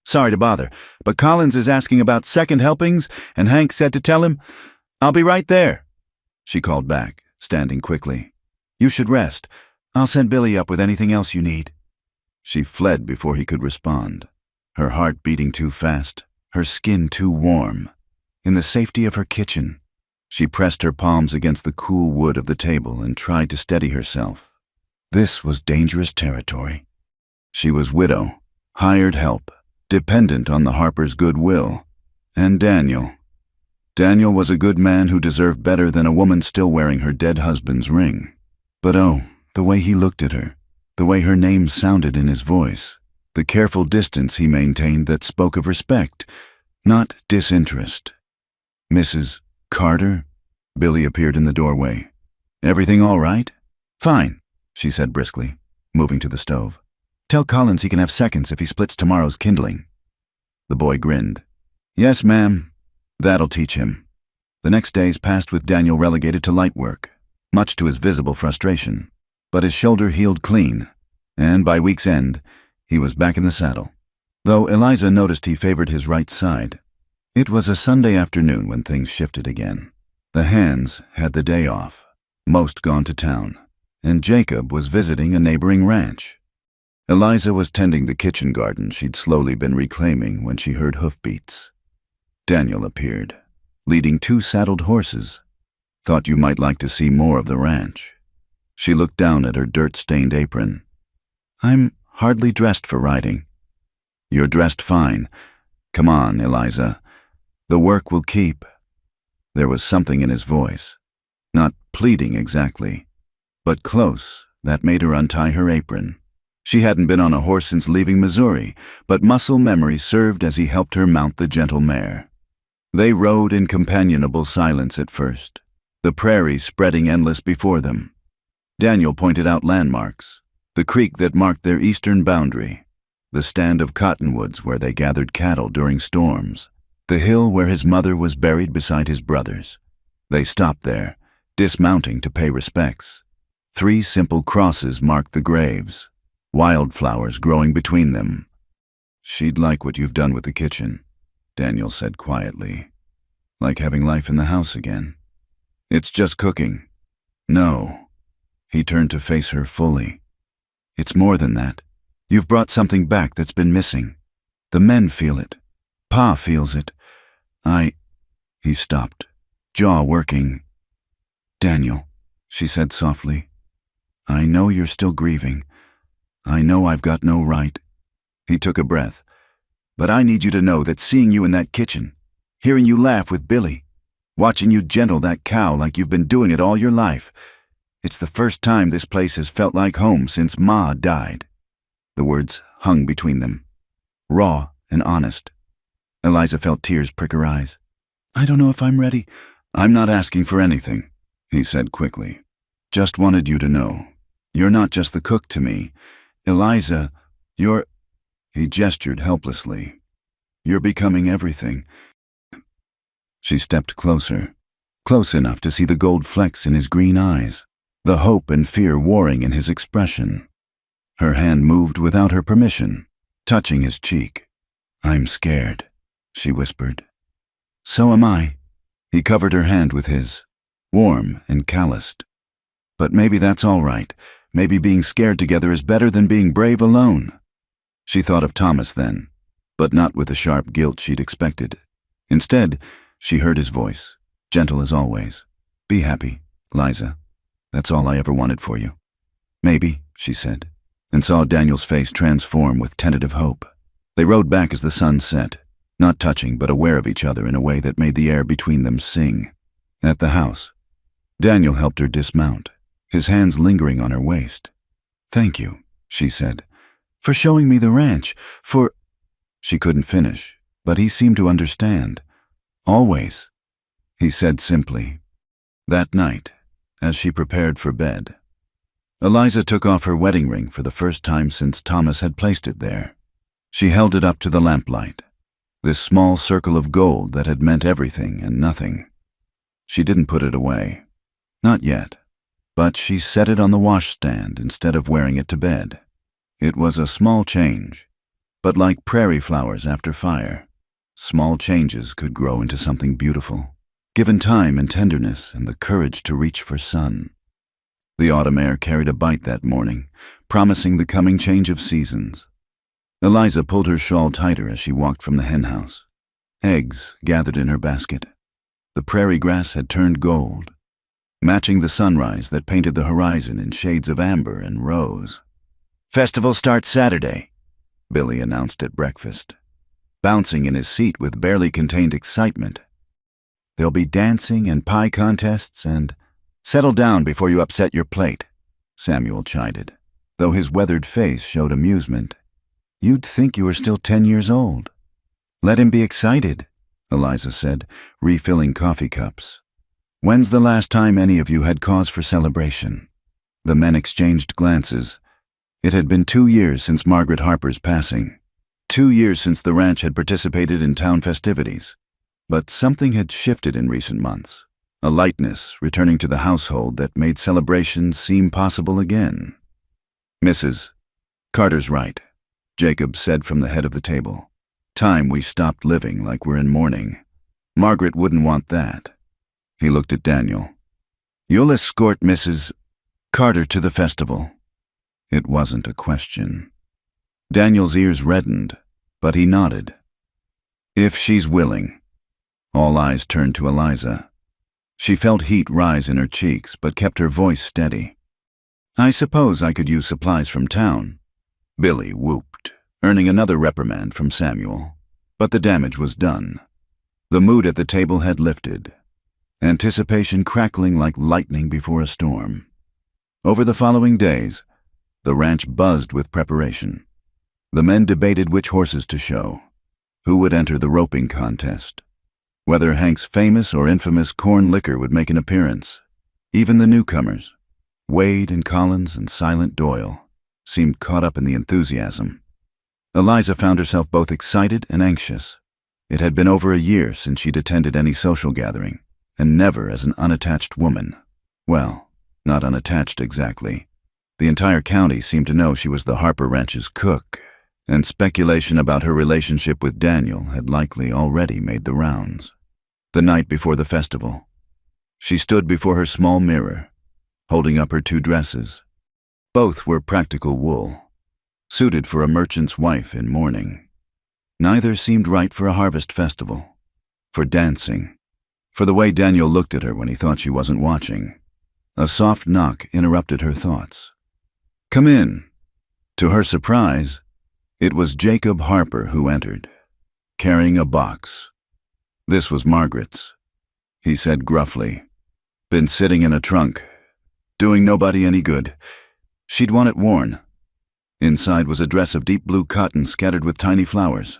A: "Sorry to bother, but Collins is asking about second helpings, and Hank said to tell him, I'll be right there." She called back, standing quickly. "You should rest. I'll send Billy up with anything else you need." She fled before he could respond, her heart beating too fast, her skin too warm. In the safety of her kitchen, she pressed her palms against the cool wood of the table and tried to steady herself. This was dangerous territory. She was widow, hired help, dependent on the Harpers' goodwill, and Daniel. Daniel was a good man who deserved better than a woman still wearing her dead husband's ring. But oh, the way he looked at her, the way her name sounded in his voice, the careful distance he maintained that spoke of respect, not disinterest. "Mrs. Carter?" Billy appeared in the doorway. "Everything all right?" "Fine," she said briskly, moving to the stove. "Tell Collins he can have seconds if he splits tomorrow's kindling." The boy grinned. "Yes, ma'am. That'll teach him." The next days passed with Daniel relegated to light work, much to his visible frustration. But his shoulder healed clean, and by week's end, He was back in the saddle, though Eliza noticed he favored his right side. It was a Sunday afternoon when things shifted again. The Hands had the day off, most gone to town, and Jacob was visiting a neighboring ranch. Eliza was tending the kitchen garden she'd slowly been reclaiming when she heard hoofbeats. Daniel appeared, leading 2 saddled horses. Thought you might like to see more of the ranch. She looked down at her dirt-stained apron. I'm hardly dressed for riding. You're dressed fine. Come on, Eliza. The work will keep. There was something in his voice. Not pleading exactly, but close, that made her untie her apron. She hadn't been on a horse since leaving Missouri, but muscle memory served as he helped her mount the gentle mare. They rode in companionable silence at first, the prairie spreading endless before them. Daniel pointed out landmarks, the creek that marked their eastern boundary, the stand of cottonwoods where they gathered cattle during storms, the hill where his mother was buried beside his brothers. They stopped there, dismounting to pay respects. 3 simple crosses marked the graves, wildflowers growing between them. She'd like what you've done with the kitchen, Daniel said quietly. Like having life in the house again. It's just cooking. No. He turned to face her fully. It's more than that. You've brought something back that's been missing. The men feel it. Pa feels it. He stopped, jaw working. Daniel, she said softly, I know you're still grieving. I know I've got no right. He took a breath. But I need you to know that seeing you in that kitchen, hearing you laugh with Billy, watching you gentle that cow like you've been doing it all your life, it's the first time this place has felt like home since Ma died. The words hung between them, raw and honest. Eliza felt tears prick her eyes. I don't know if I'm ready. I'm not asking for anything, he said quickly. Just wanted you to know. You're not just the cook to me. Eliza, you're... He gestured helplessly. You're becoming everything. She stepped closer, close enough to see the gold flecks in his green eyes, the hope and fear warring in his expression. Her hand moved without her permission, touching his cheek. I'm scared, she whispered. So am I. He covered her hand with his, warm and calloused. But maybe that's all right. Maybe being scared together is better than being brave alone. She thought of Thomas then, but not with the sharp guilt she'd expected. Instead, she heard his voice, gentle as always. Be happy, Liza. That's all I ever wanted for you. Maybe, she said, and saw Daniel's face transform with tentative hope. They rode back as the sun set, not touching but aware of each other in a way that made the air between them sing. At the house, Daniel helped her dismount, his hands lingering on her waist. Thank you, she said, for showing me the ranch, for... She couldn't finish, but he seemed to understand. Always, he said simply. That night, as she prepared for bed, Eliza took off her wedding ring for the first time since Thomas had placed it there. She held it up to the lamplight, this small circle of gold that had meant everything and nothing. She didn't put it away. Not yet. But she set it on the washstand instead of wearing it to bed. It was a small change, but like prairie flowers after fire, small changes could grow into something beautiful, given time and tenderness and the courage to reach for sun. The autumn air carried a bite that morning, promising the coming change of seasons. Eliza pulled her shawl tighter as she walked from the henhouse. Eggs gathered in her basket. The prairie grass had turned gold, matching the sunrise that painted the horizon in shades of amber and rose. Festival starts Saturday, Billy announced at breakfast, bouncing in his seat with barely contained excitement. There'll be dancing and pie contests and... Settle down before you upset your plate, Samuel chided, though his weathered face showed amusement. You'd think you were still 10 years old. Let him be excited, Eliza said, refilling coffee cups. When's the last time any of you had cause for celebration? The men exchanged glances. It had been 2 years since Margaret Harper's passing. 2 years since the ranch had participated in town festivities. But something had shifted in recent months. A lightness returning to the household that made celebrations seem possible again. Mrs. Carter's right. Jacob said from the head of the table. "Time we stopped living like we're in mourning. Margaret wouldn't want that." He looked at Daniel. "You'll escort Mrs. Carter to the festival." It wasn't a question. Daniel's ears reddened, but he nodded. "If she's willing." All eyes turned to Eliza. She felt heat rise in her cheeks, but kept her voice steady. "I suppose I could use supplies from town." Billy whooped, earning another reprimand from Samuel. But the damage was done. The mood at the table had lifted, anticipation crackling like lightning before a storm. Over the following days, the ranch buzzed with preparation. The men debated which horses to show, who would enter the roping contest, whether Hank's famous or infamous corn liquor would make an appearance. Even the newcomers, Wade and Collins and Silent Doyle, seemed caught up in the enthusiasm. Eliza found herself both excited and anxious. It had been over a year since she'd attended any social gathering, and never as an unattached woman. Well, not unattached exactly. The entire county seemed to know she was the Harper Ranch's cook, and speculation about her relationship with Daniel had likely already made the rounds. The night before the festival, she stood before her small mirror, holding up her 2 dresses. Both were practical wool, suited for a merchant's wife in mourning. Neither seemed right for a harvest festival, for dancing, for the way Daniel looked at her when he thought she wasn't watching. A soft knock interrupted her thoughts. "Come in." To her surprise, it was Jacob Harper who entered, carrying a box. "This was Margaret's," he said gruffly. "Been sitting in a trunk, doing nobody any good. She'd want it worn." Inside was a dress of deep blue cotton scattered with tiny flowers,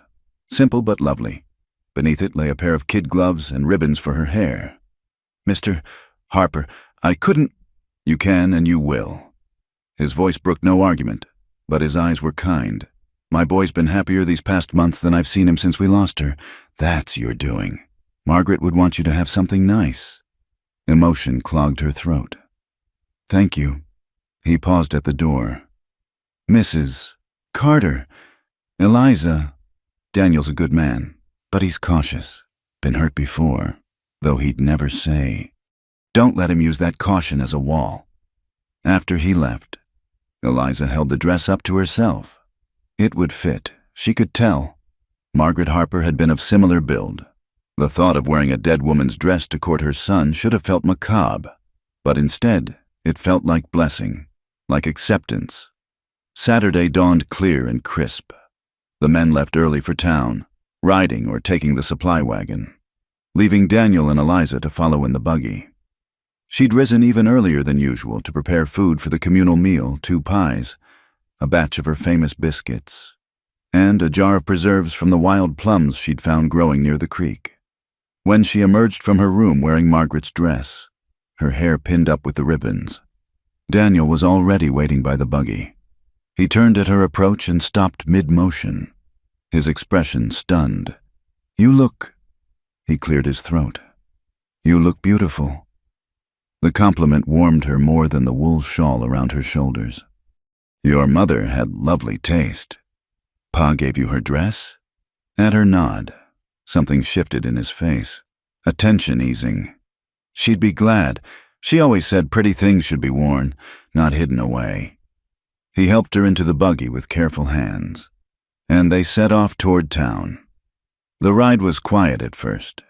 A: simple but lovely. Beneath it lay a pair of kid gloves and ribbons for her hair. "Mr. Harper, I couldn't—" "You can and you will." His voice brooked no argument, but his eyes were kind. "My boy's been happier these past months than I've seen him since we lost her. That's your doing. Margaret would want you to have something nice." Emotion clogged her throat. "Thank you." He paused at the door. "Mrs. Carter, Eliza." Daniel's a good man, but he's cautious. Been hurt before, though he'd never say. Don't let him use that caution as a wall. After he left, Eliza held the dress up to herself. It would fit, she could tell. Margaret Harper had been of similar build. The thought of wearing a dead woman's dress to court her son should have felt macabre, but instead it felt like blessing, like acceptance. Saturday dawned clear and crisp. The men left early for town, riding or taking the supply wagon, leaving Daniel and Eliza to follow in the buggy. She'd risen even earlier than usual to prepare food for the communal meal, 2 pies, a batch of her famous biscuits, and a jar of preserves from the wild plums she'd found growing near the creek. When she emerged from her room wearing Margaret's dress, her hair pinned up with the ribbons, Daniel was already waiting by the buggy. He turned at her approach and stopped mid-motion, his expression stunned. "You look—" He cleared his throat. "You look beautiful." The compliment warmed her more than the wool shawl around her shoulders. "Your mother had lovely taste. Pa gave you her dress?" At her nod, something shifted in his face, a tension easing. She'd be glad. She always said pretty things should be worn, not hidden away. He helped her into the buggy with careful hands, and they set off toward town. The ride was quiet at first,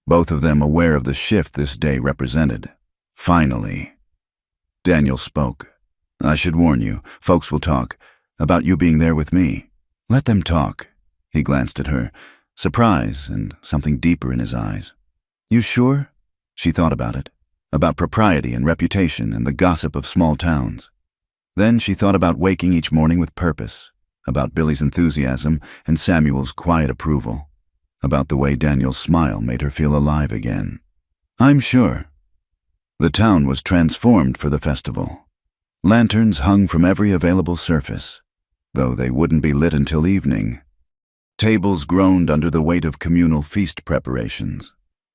A: both of them aware of the shift this day represented. Finally, Daniel spoke. "I should warn you, folks will talk about you being there with me." "Let them talk." He glanced at her, surprise and something deeper in his eyes. "You sure?" She thought about it, about propriety and reputation and the gossip of small towns. Then she thought about waking each morning with purpose, about Billy's enthusiasm and Samuel's quiet approval, about the way Daniel's smile made her feel alive again. "I'm sure." The town was transformed for the festival. Lanterns hung from every available surface, though they wouldn't be lit until evening. Tables groaned under the weight of communal feast preparations.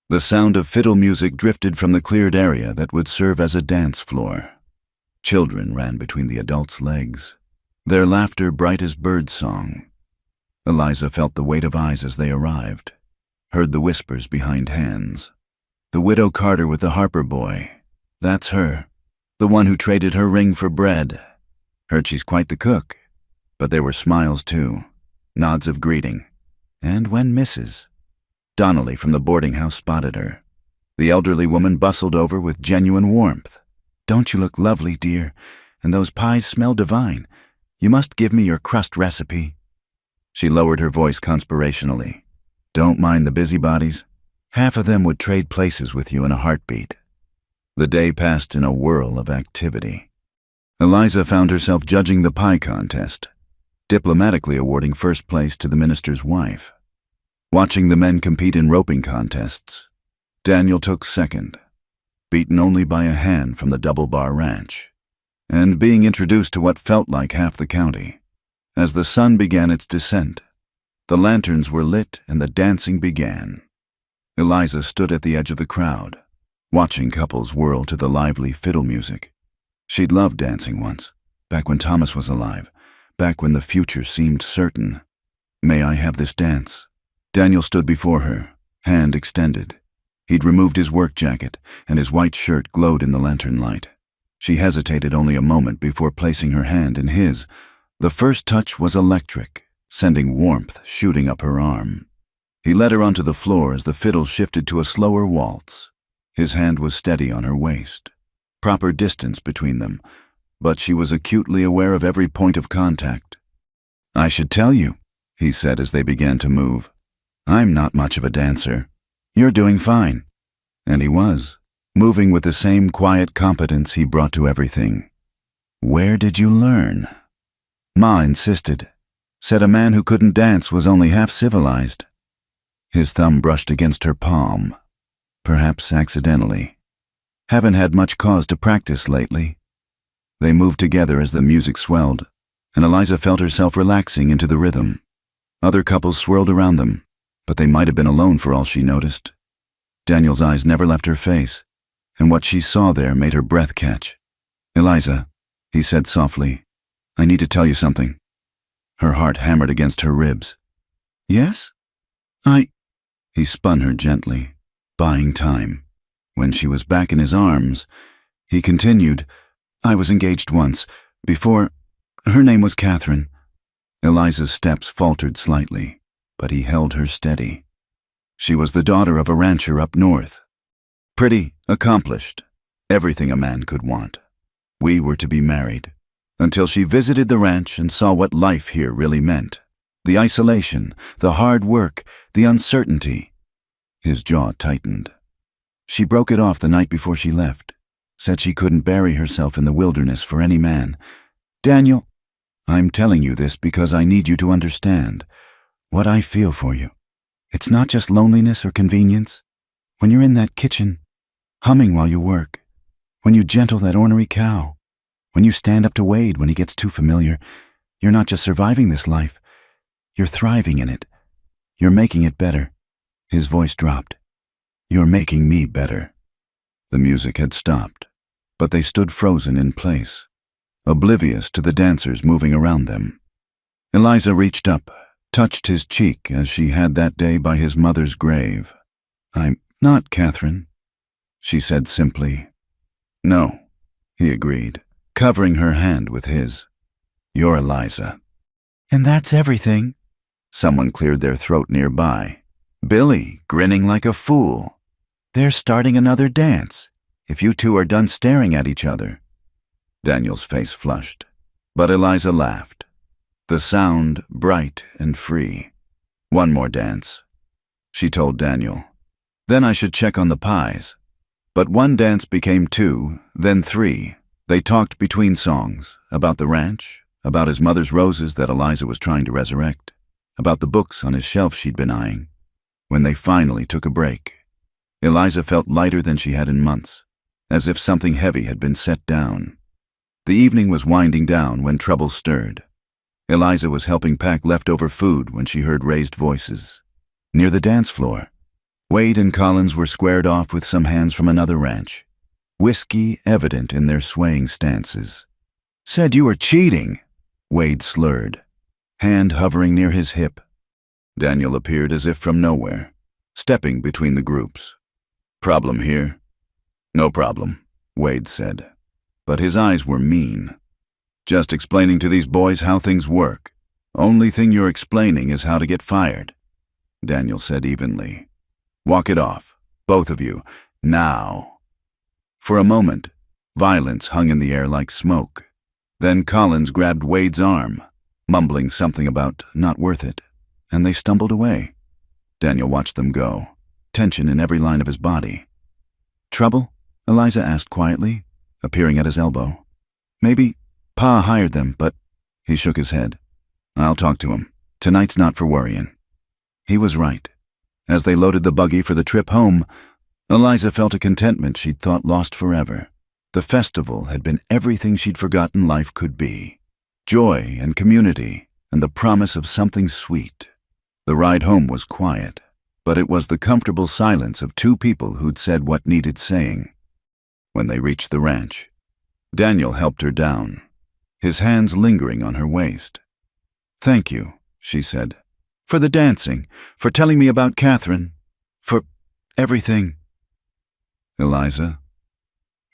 A: The sound of fiddle music drifted from the cleared area that would serve as a dance floor. Children ran between the adults' legs. their laughter bright as bird song. Eliza felt the weight of eyes as they arrived, heard the whispers behind hands. The widow Carter with the Harper boy. That's her. The one who traded her ring for bread. Heard she's quite the cook. But there were smiles too, nods of greeting. And when Mrs. Donnelly from the boarding house spotted her, the elderly woman bustled over with genuine warmth. "Don't you look lovely, dear? And those pies smell divine. You must give me your crust recipe." She lowered her voice conspirationally. "Don't mind the busybodies. Half of them would trade places with you in a heartbeat." The day passed in a whirl of activity. Eliza found herself judging the pie contest, diplomatically awarding first place to the minister's wife. Watching the men compete in roping contests, Daniel took second, beaten only by a hand from the Double Bar Ranch, and being introduced to what felt like half the county. As the sun began its descent, the lanterns were lit and the dancing began. Eliza stood at the edge of the crowd, watching couples whirl to the lively fiddle music. She'd loved dancing once, back when Thomas was alive, back when the future seemed certain. "May I have this dance?" Daniel stood before her, hand extended. He'd removed his work jacket, and his white shirt glowed in the lantern light. She hesitated only a moment before placing her hand in his. The first touch was electric, sending warmth shooting up her arm. He led her onto the floor as the fiddle shifted to a slower waltz. His hand was steady on her waist. Proper distance between them, but she was acutely aware of every point of contact. "I should tell you," he said as they began to move. "I'm not much of a dancer. You're doing fine." And he was, moving with the same quiet competence he brought to everything. "Where did you learn?" Ma insisted. Said a man who couldn't dance was only half civilized. His thumb brushed against her palm, perhaps accidentally. "Haven't had much cause to practice lately." They moved together as the music swelled, and Eliza felt herself relaxing into the rhythm. Other couples swirled around them, but they might have been alone for all she noticed. Daniel's eyes never left her face, and what she saw there made her breath catch. "Eliza," he said softly, "I need to tell you something." Her heart hammered against her ribs. "Yes? He spun her gently, buying time. When she was back in his arms, he continued, "I was engaged once, before. Her name was Catherine." Eliza's steps faltered slightly, but he held her steady. She was the daughter of a rancher up north. Pretty, accomplished, everything a man could want. We were to be married, until she visited the ranch and saw what life here really meant. The isolation, the hard work, the uncertainty. His jaw tightened. She broke it off the night before she left, said she couldn't bury herself in the wilderness for any man. "Daniel, I'm telling you this because I need you to understand what I feel for you. It's not just loneliness or convenience. When you're in that kitchen, humming while you work, when you gentle that ornery cow, when you stand up to Wade when he gets too familiar, you're not just surviving this life, you're thriving in it. You're making it better." His voice dropped. "You're making me better." The music had stopped, but they stood frozen in place, oblivious to the dancers moving around them. Eliza reached up, touched his cheek as she had that day by his mother's grave. "I'm not Catherine," she said simply. "No," he agreed, covering her hand with his. "You're Eliza." "And that's everything." Someone cleared their throat nearby. Billy, grinning like a fool. "They're starting another dance, if you two are done staring at each other." Daniel's face flushed, but Eliza laughed. The sound bright and free. "One more dance," she told Daniel. "Then I should check on the pies." But one dance became two, then three. They talked between songs, about the ranch, about his mother's roses that Eliza was trying to resurrect, about the books on his shelf she'd been eyeing. When they finally took a break, Eliza felt lighter than she had in months, as if something heavy had been set down. The evening was winding down when trouble stirred. Eliza was helping pack leftover food when she heard raised voices. Near the dance floor, Wade and Collins were squared off with some hands from another ranch, whiskey evident in their swaying stances. "Said you were cheating," Wade slurred, hand hovering near his hip. Daniel appeared as if from nowhere, stepping between the groups. "Problem here?" "No problem," Wade said, but his eyes were mean. "Just explaining to these boys how things work. Only thing you're explaining is how to get fired," Daniel said evenly. "Walk it off, both of you, now." For a moment, violence hung in the air like smoke. Then Collins grabbed Wade's arm, mumbling something about not worth it, and they stumbled away. Daniel watched them go, tension in every line of his body. "Trouble?" Eliza asked quietly, appearing at his elbow. "Maybe Pa hired them, but—" He shook his head. "I'll talk to him. Tonight's not for worrying." He was right. As they loaded the buggy for the trip home, Eliza felt a contentment she'd thought lost forever. The festival had been everything she'd forgotten life could be. Joy and community, and the promise of something sweet. The ride home was quiet, but it was the comfortable silence of two people who'd said what needed saying. When they reached the ranch, Daniel helped her down, his hands lingering on her waist. "Thank you," she said, "for the dancing, for telling me about Catherine, for everything." "Eliza?"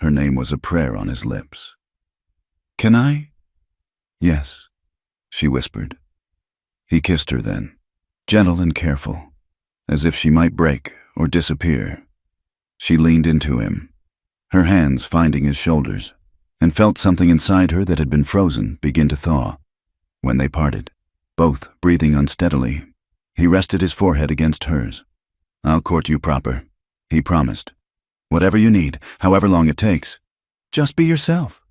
A: Her name was a prayer on his lips. "Can I?" "Yes," she whispered. He kissed her then, gentle and careful, as if she might break or disappear. She leaned into him, her hands finding his shoulders, and felt something inside her that had been frozen begin to thaw. When they parted, both breathing unsteadily, he rested his forehead against hers. "I'll court you proper," he promised. "Whatever you need, however long it takes." "Just be yourself,"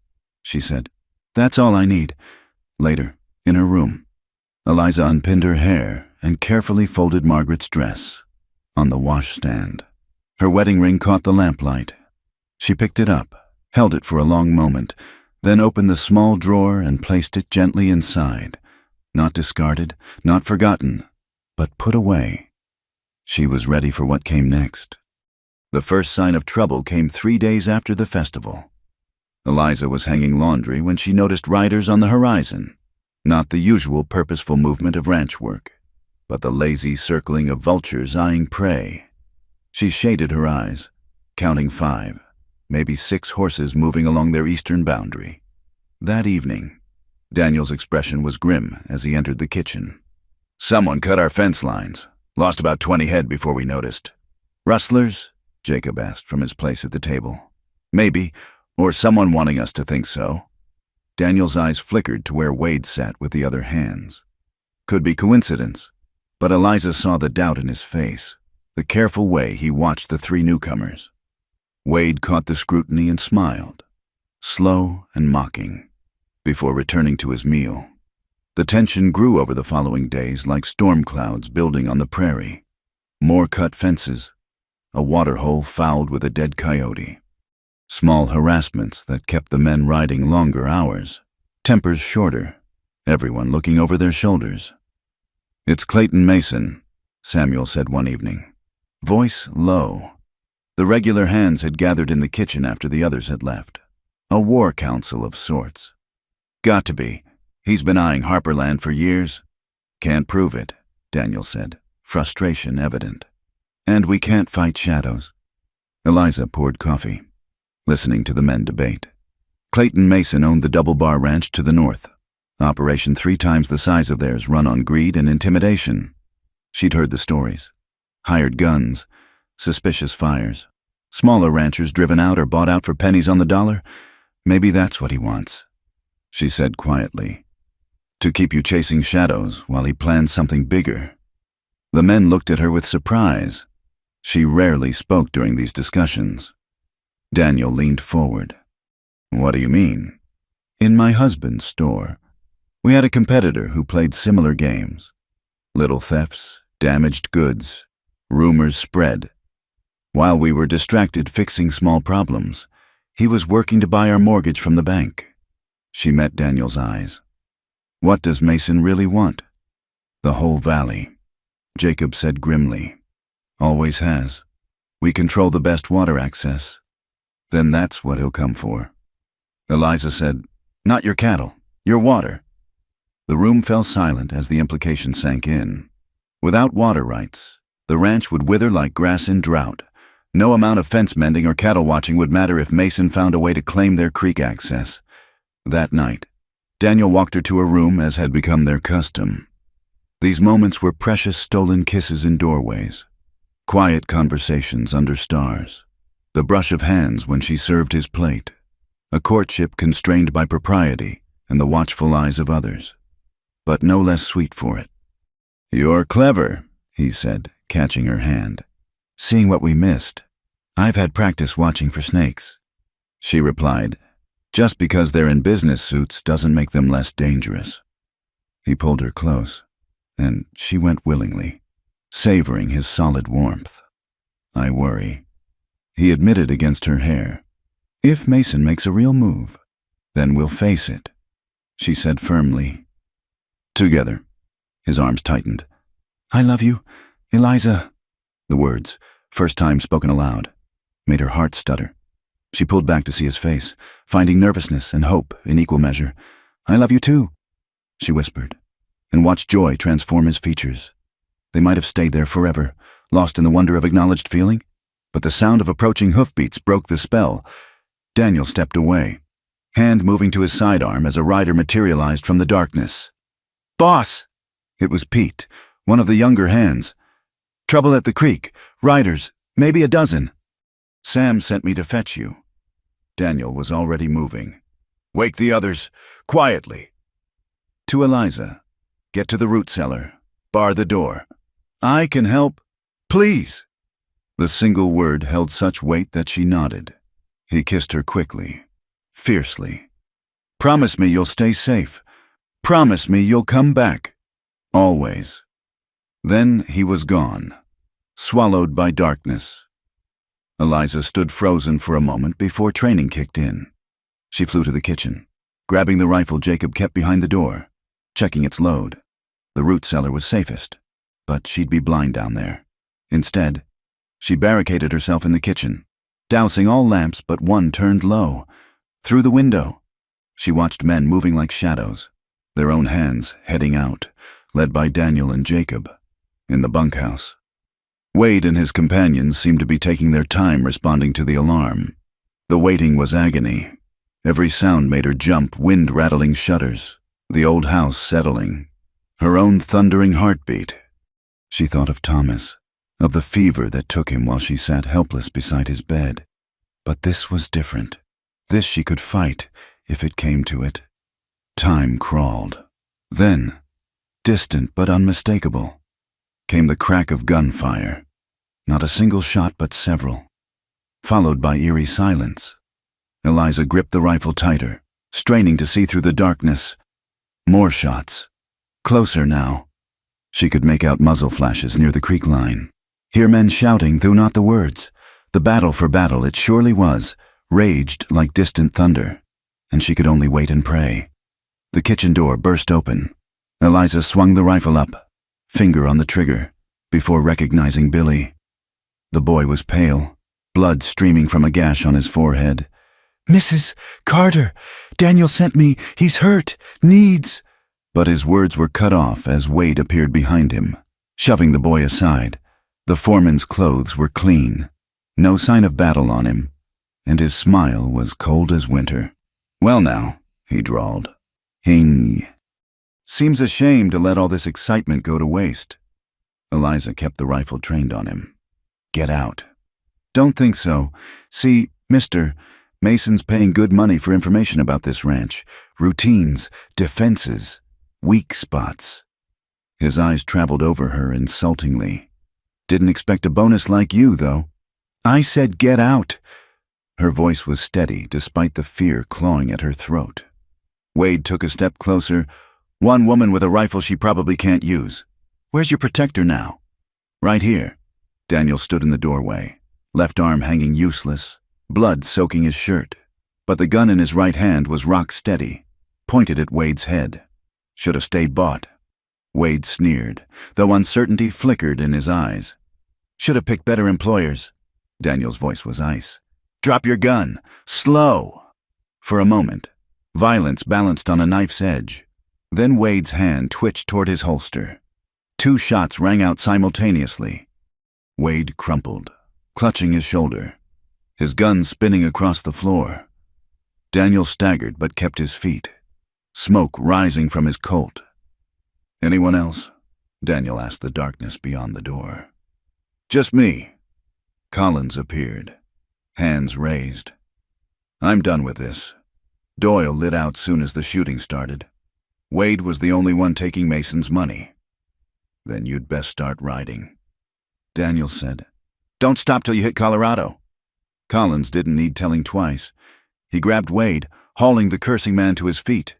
A: she said. "That's all I need." Later, in her room, Eliza unpinned her hair and carefully folded Margaret's dress on the washstand. Her wedding ring caught the lamplight. She picked it up, held it for a long moment, then opened the small drawer and placed it gently inside. Not discarded, not forgotten, but put away. She was ready for what came next. The first sign of trouble came 3 days after the festival. Eliza was hanging laundry when she noticed riders on the horizon. Not the usual purposeful movement of ranch work, but the lazy circling of vultures eyeing prey. She shaded her eyes, counting 5, maybe 6 horses moving along their eastern boundary. That evening, Daniel's expression was grim as he entered the kitchen. "Someone cut our fence lines. Lost about 20 head before we noticed." "Rustlers?" Jacob asked from his place at the table. "Maybe, or someone wanting us to think so." Daniel's eyes flickered to where Wade sat with the other hands. Could be coincidence, but Eliza saw the doubt in his face, the careful way he watched the 3 newcomers. Wade caught the scrutiny and smiled, slow and mocking, before returning to his meal. The tension grew over the following days like storm clouds building on the prairie. More cut fences, a water hole fouled with a dead coyote. Small harassments that kept the men riding longer hours, tempers shorter, everyone looking over their shoulders. "It's Clayton Mason," Samuel said one evening, voice low. The regular hands had gathered in the kitchen after the others had left. A war council of sorts. "Got to be. He's been eyeing Harperland for years." "Can't prove it," Daniel said, frustration evident. "And we can't fight shadows." Eliza poured coffee, listening to the men debate. Clayton Mason owned the Double Bar Ranch to the north. Operation 3 times the size of theirs, run on greed and intimidation. She'd heard the stories. Hired guns, suspicious fires, smaller ranchers driven out or bought out for pennies on the dollar. "Maybe that's what he wants," she said quietly. "To keep you chasing shadows while he plans something bigger." The men looked at her with surprise. She rarely spoke during these discussions. Daniel leaned forward. "What do you mean?" "In my husband's store, we had a competitor who played similar games. Little thefts, damaged goods, rumors spread. While we were distracted fixing small problems, he was working to buy our mortgage from the bank." She met Daniel's eyes. "What does Mason really want?" "The whole valley," Jacob said grimly. "Always has. We control the best water access. Then that's what he'll come for." Eliza said, "Not your cattle, your water." The room fell silent as the implication sank in. Without water rights, the ranch would wither like grass in drought. No amount of fence mending or cattle watching would matter if Mason found a way to claim their creek access. That night, Daniel walked her to her room as had become their custom. These moments were precious stolen kisses in doorways, quiet conversations under stars, the brush of hands when she served his plate, a courtship constrained by propriety and the watchful eyes of others, but no less sweet for it. "You're clever," he said, catching her hand. "Seeing what we missed. I've had practice watching for snakes," she replied. "Just because they're in business suits doesn't make them less dangerous." He pulled her close, and she went willingly, savoring his solid warmth. "I worry," he admitted against her hair. "If Mason makes a real move, then we'll face it," she said firmly. Together, his arms tightened. "I love you, Eliza." The words, first time spoken aloud, made her heart stutter. She pulled back to see his face, finding nervousness and hope in equal measure. "I love you too," she whispered, and watched joy transform his features. They might have stayed there forever, lost in the wonder of acknowledged feeling, but the sound of approaching hoofbeats broke the spell. Daniel stepped away, hand moving to his sidearm as a rider materialized from the darkness. "Boss!" It was Pete, one of the younger hands. "Trouble at the creek. Riders, maybe a dozen." "Sam sent me to fetch you." Daniel was already moving. "Wake the others, quietly." To Eliza, "Get to the root cellar. Bar the door." "I can help." "Please." The single word held such weight that she nodded. He kissed her quickly, fiercely. "Promise me you'll stay safe. Promise me you'll come back. Always." Then he was gone, swallowed by darkness. Eliza stood frozen for a moment before training kicked in. She flew to the kitchen, grabbing the rifle Jacob kept behind the door, checking its load. The root cellar was safest, but she'd be blind down there. Instead, she barricaded herself in the kitchen, dousing all lamps but one turned low. Through the window, she watched men moving like shadows, their own hands heading out, led by Daniel and Jacob. In the bunkhouse, Wade and his companions seemed to be taking their time responding to the alarm. The waiting was agony. Every sound made her jump, wind-rattling shutters, the old house settling, her own thundering heartbeat. She thought of Thomas, of the fever that took him while she sat helpless beside his bed. But this was different. This she could fight, if it came to it. Time crawled. Then, distant but unmistakable, came the crack of gunfire. Not a single shot, but several, followed by eerie silence. Eliza gripped the rifle tighter, straining to see through the darkness. More shots. Closer now. She could make out muzzle flashes near the creek line. Hear men shouting, though not the words. The battle for battle, it surely was, raged like distant thunder, and she could only wait and pray. The kitchen door burst open. Eliza swung the rifle up, finger on the trigger, before recognizing Billy. The boy was pale, blood streaming from a gash on his forehead. "Mrs. Carter, Daniel sent me. He's hurt. Needs—" But his words were cut off as Wade appeared behind him, shoving the boy aside. The foreman's clothes were clean, no sign of battle on him, and his smile was cold as winter. "Well now," he drawled. "Hing. Seems a shame to let all this excitement go to waste." Eliza kept the rifle trained on him. "Get out." "Don't think so. See, mister, Mason's paying good money for information about this ranch. Routines, defenses, weak spots." His eyes traveled over her insultingly. "Didn't expect a bonus like you, though." "I said get out." Her voice was steady despite the fear clawing at her throat. Wade took a step closer. "One woman with a rifle she probably can't use. Where's your protector now?" "Right here." Daniel stood in the doorway, left arm hanging useless, blood soaking his shirt. But the gun in his right hand was rock steady, pointed at Wade's head. "Should have stayed bought." Wade sneered, though uncertainty flickered in his eyes. "Should have picked better employers." Daniel's voice was ice. "Drop your gun. Slow." For a moment, violence balanced on a knife's edge. Then Wade's hand twitched toward his holster. 2 shots rang out simultaneously. Wade crumpled, clutching his shoulder, his gun spinning across the floor. Daniel staggered but kept his feet, smoke rising from his Colt. "Anyone else?" Daniel asked the darkness beyond the door. "Just me." Collins appeared, hands raised. "I'm done with this." Doyle lit out soon as the shooting started. Wade was the only one taking Mason's money. "Then you'd best start riding," Daniel said. "Don't stop till you hit Colorado." Collins didn't need telling twice. He grabbed Wade, hauling the cursing man to his feet,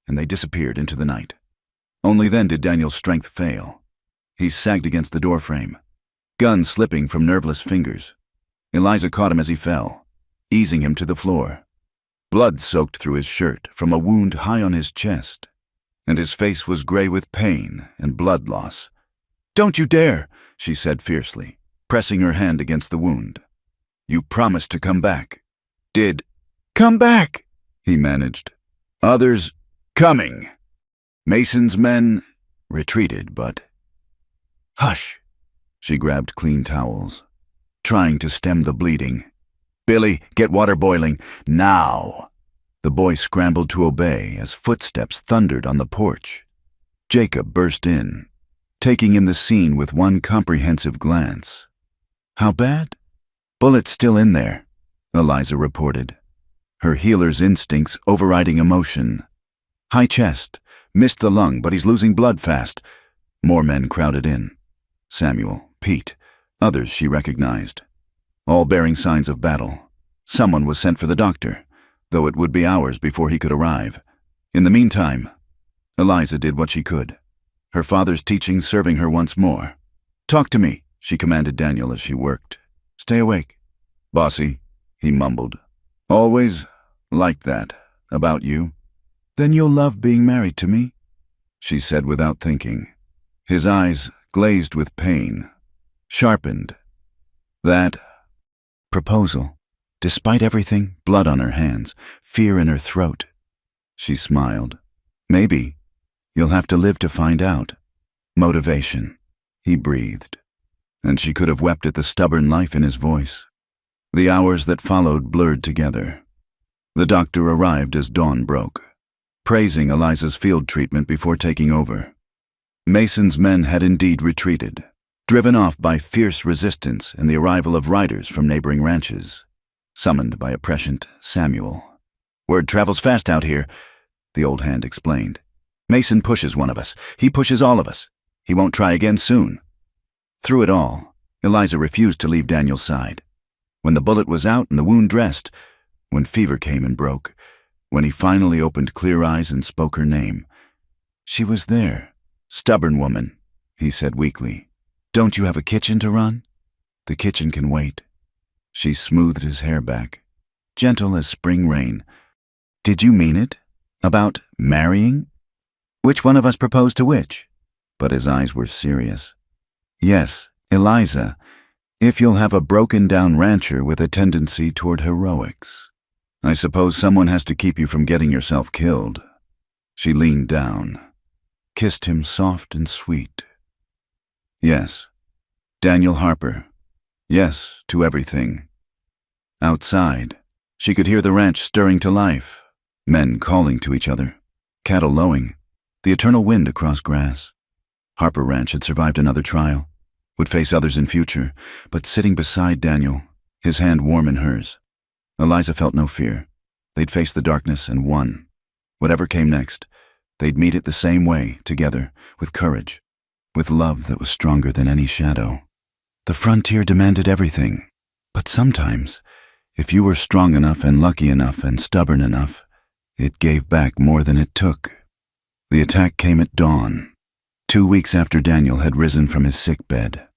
A: and they disappeared into the night. Only then did Daniel's strength fail. He sagged against the doorframe, gun slipping from nerveless fingers. Eliza caught him as he fell, easing him to the floor. Blood soaked through his shirt from a wound high on his chest, and his face was gray with pain and blood loss. "Don't you dare," she said fiercely, pressing her hand against the wound. "You promised to come back." "Did come back," he managed. "Others coming." Mason's men retreated, but... "Hush." She grabbed clean towels, trying to stem the bleeding. "Billy, get water boiling, now." The boy scrambled to obey as footsteps thundered on the porch. Jacob burst in, taking in the scene with one comprehensive glance. "How bad?" "Bullet's still in there," Eliza reported, her healer's instincts overriding emotion. "High chest, missed the lung, but he's losing blood fast." More men crowded in. Samuel, Pete, others she recognized, all bearing signs of battle. Someone was sent for the doctor, though it would be hours before he could arrive. In the meantime, Eliza did what she could, her father's teachings serving her once more. "Talk to me," she commanded Daniel as she worked. "Stay awake." "Bossy," he mumbled. "Always liked that about you." "Then you'll love being married to me," she said without thinking. His eyes, glazed with pain, sharpened. "That proposal, despite everything, blood on her hands, fear in her throat." She smiled. "Maybe. You'll have to live to find out." "Motivation," he breathed, and she could have wept at the stubborn life in his voice. The hours that followed blurred together. The doctor arrived as dawn broke, praising Eliza's field treatment before taking over. Mason's men had indeed retreated, driven off by fierce resistance and the arrival of riders from neighboring ranches, summoned by a prescient Samuel. "Word travels fast out here," the old hand explained. "Mason pushes one of us. He pushes all of us. He won't try again soon." Through it all, Eliza refused to leave Daniel's side. When the bullet was out and the wound dressed, when fever came and broke, when he finally opened clear eyes and spoke her name, she was there. "Stubborn woman," he said weakly. "Don't you have a kitchen to run?" "The kitchen can wait." She smoothed his hair back, gentle as spring rain. "Did you mean it? About marrying? Which one of us proposed to which?" But his eyes were serious. "Yes, Eliza, if you'll have a broken-down rancher with a tendency toward heroics. I suppose someone has to keep you from getting yourself killed." She leaned down, kissed him soft and sweet. "Yes, Daniel Harper. Yes, to everything." Outside, she could hear the ranch stirring to life, men calling to each other, cattle lowing, the eternal wind across grass. Harper Ranch had survived another trial, would face others in future, but sitting beside Daniel, his hand warm in hers, Eliza felt no fear. They'd face the darkness and won. Whatever came next, they'd meet it the same way, together, with courage, with love that was stronger than any shadow. The frontier demanded everything, but sometimes, if you were strong enough and lucky enough and stubborn enough, it gave back more than it took. The attack came at dawn, 2 weeks after Daniel had risen from his sick bed.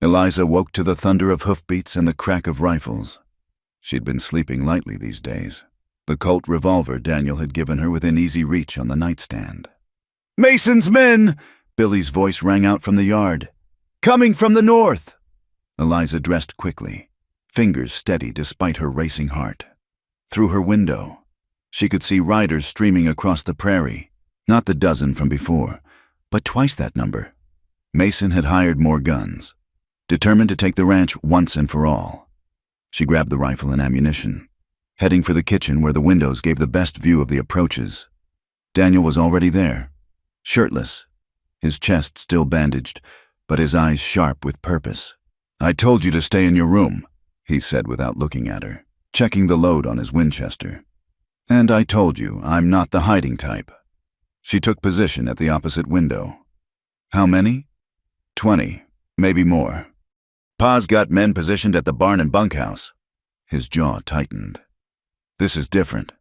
A: Eliza woke to the thunder of hoofbeats and the crack of rifles. She'd been sleeping lightly these days, the Colt revolver Daniel had given her within easy reach on the nightstand. "Mason's men!" Billy's voice rang out from the yard. "Coming from the north!" Eliza dressed quickly, fingers steady despite her racing heart. Through her window, she could see riders streaming across the prairie, Not the dozen from before, but twice that number. Mason had hired more guns, determined to take the ranch once and for all. She grabbed the rifle and ammunition, heading for the kitchen where the windows gave the best view of the approaches. Daniel was already there, shirtless, his chest still bandaged, but his eyes sharp with purpose. "I told you to stay in your room," he said without looking at her, checking the load on his Winchester. "And I told you, I'm not the hiding type." She took position at the opposite window. "How many?" 20, maybe more. "Pa's got men positioned at the barn and bunkhouse." His jaw tightened. "This is different.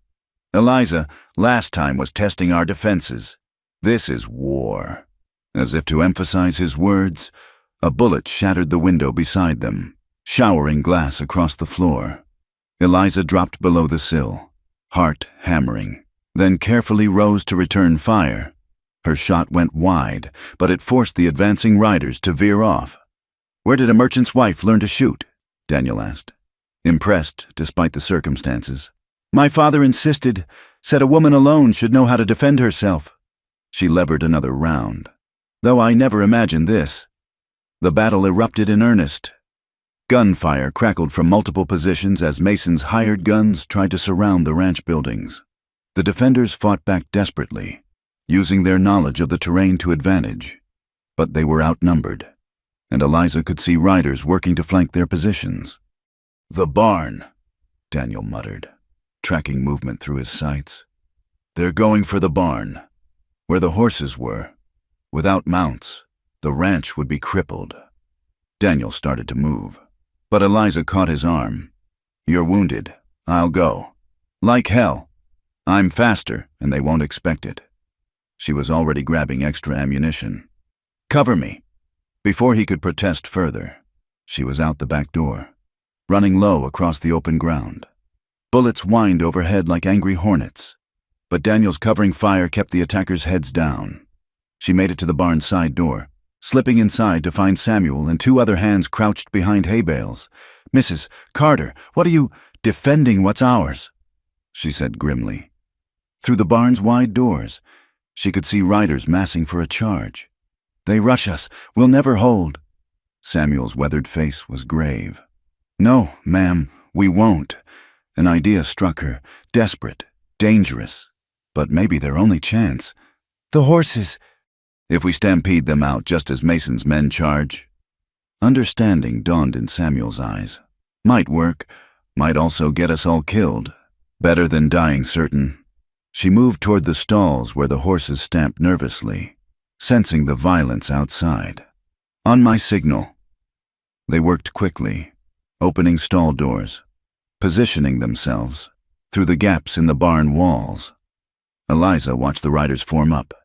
A: Eliza, last time was testing our defenses. This is war." As if to emphasize his words, a bullet shattered the window beside them, showering glass across the floor. Eliza dropped below the sill, heart hammering, then carefully rose to return fire. Her shot went wide, but it forced the advancing riders to veer off. "Where did a merchant's wife learn to shoot?" Daniel asked, impressed despite the circumstances. "My father insisted, said a woman alone should know how to defend herself." She levered another round. "Though I never imagined this." The battle erupted in earnest. Gunfire crackled from multiple positions as Mason's hired guns tried to surround the ranch buildings. The defenders fought back desperately, using their knowledge of the terrain to advantage. But they were outnumbered, and Eliza could see riders working to flank their positions. "The barn," Daniel muttered, tracking movement through his sights. "They're going for the barn, where the horses were. Without mounts, the ranch would be crippled." Daniel started to move, but Eliza caught his arm. "You're wounded. I'll go." "Like hell. I'm faster, and they won't expect it." She was already grabbing extra ammunition. "Cover me." Before he could protest further, she was out the back door, running low across the open ground. Bullets whined overhead like angry hornets, but Daniel's covering fire kept the attackers' heads down. She made it to the barn's side door, slipping inside to find Samuel and 2 other hands crouched behind hay bales. "Mrs. Carter, what are you—" "Defending what's ours," she said grimly. Through the barn's wide doors, she could see riders massing for a charge. "They rush us. We'll never hold." Samuel's weathered face was grave. "No, ma'am, we won't." An idea struck her, desperate, dangerous, but maybe their only chance. "The horses." "If we stampede them out just as Mason's men charge?" Understanding dawned in Samuel's eyes. Might work, might also get us all killed. Better than dying certain. She moved toward the stalls where the horses stamped nervously, sensing the violence outside. "On my signal." They worked quickly, opening stall doors, positioning themselves through the gaps in the barn walls. Eliza watched the riders form up.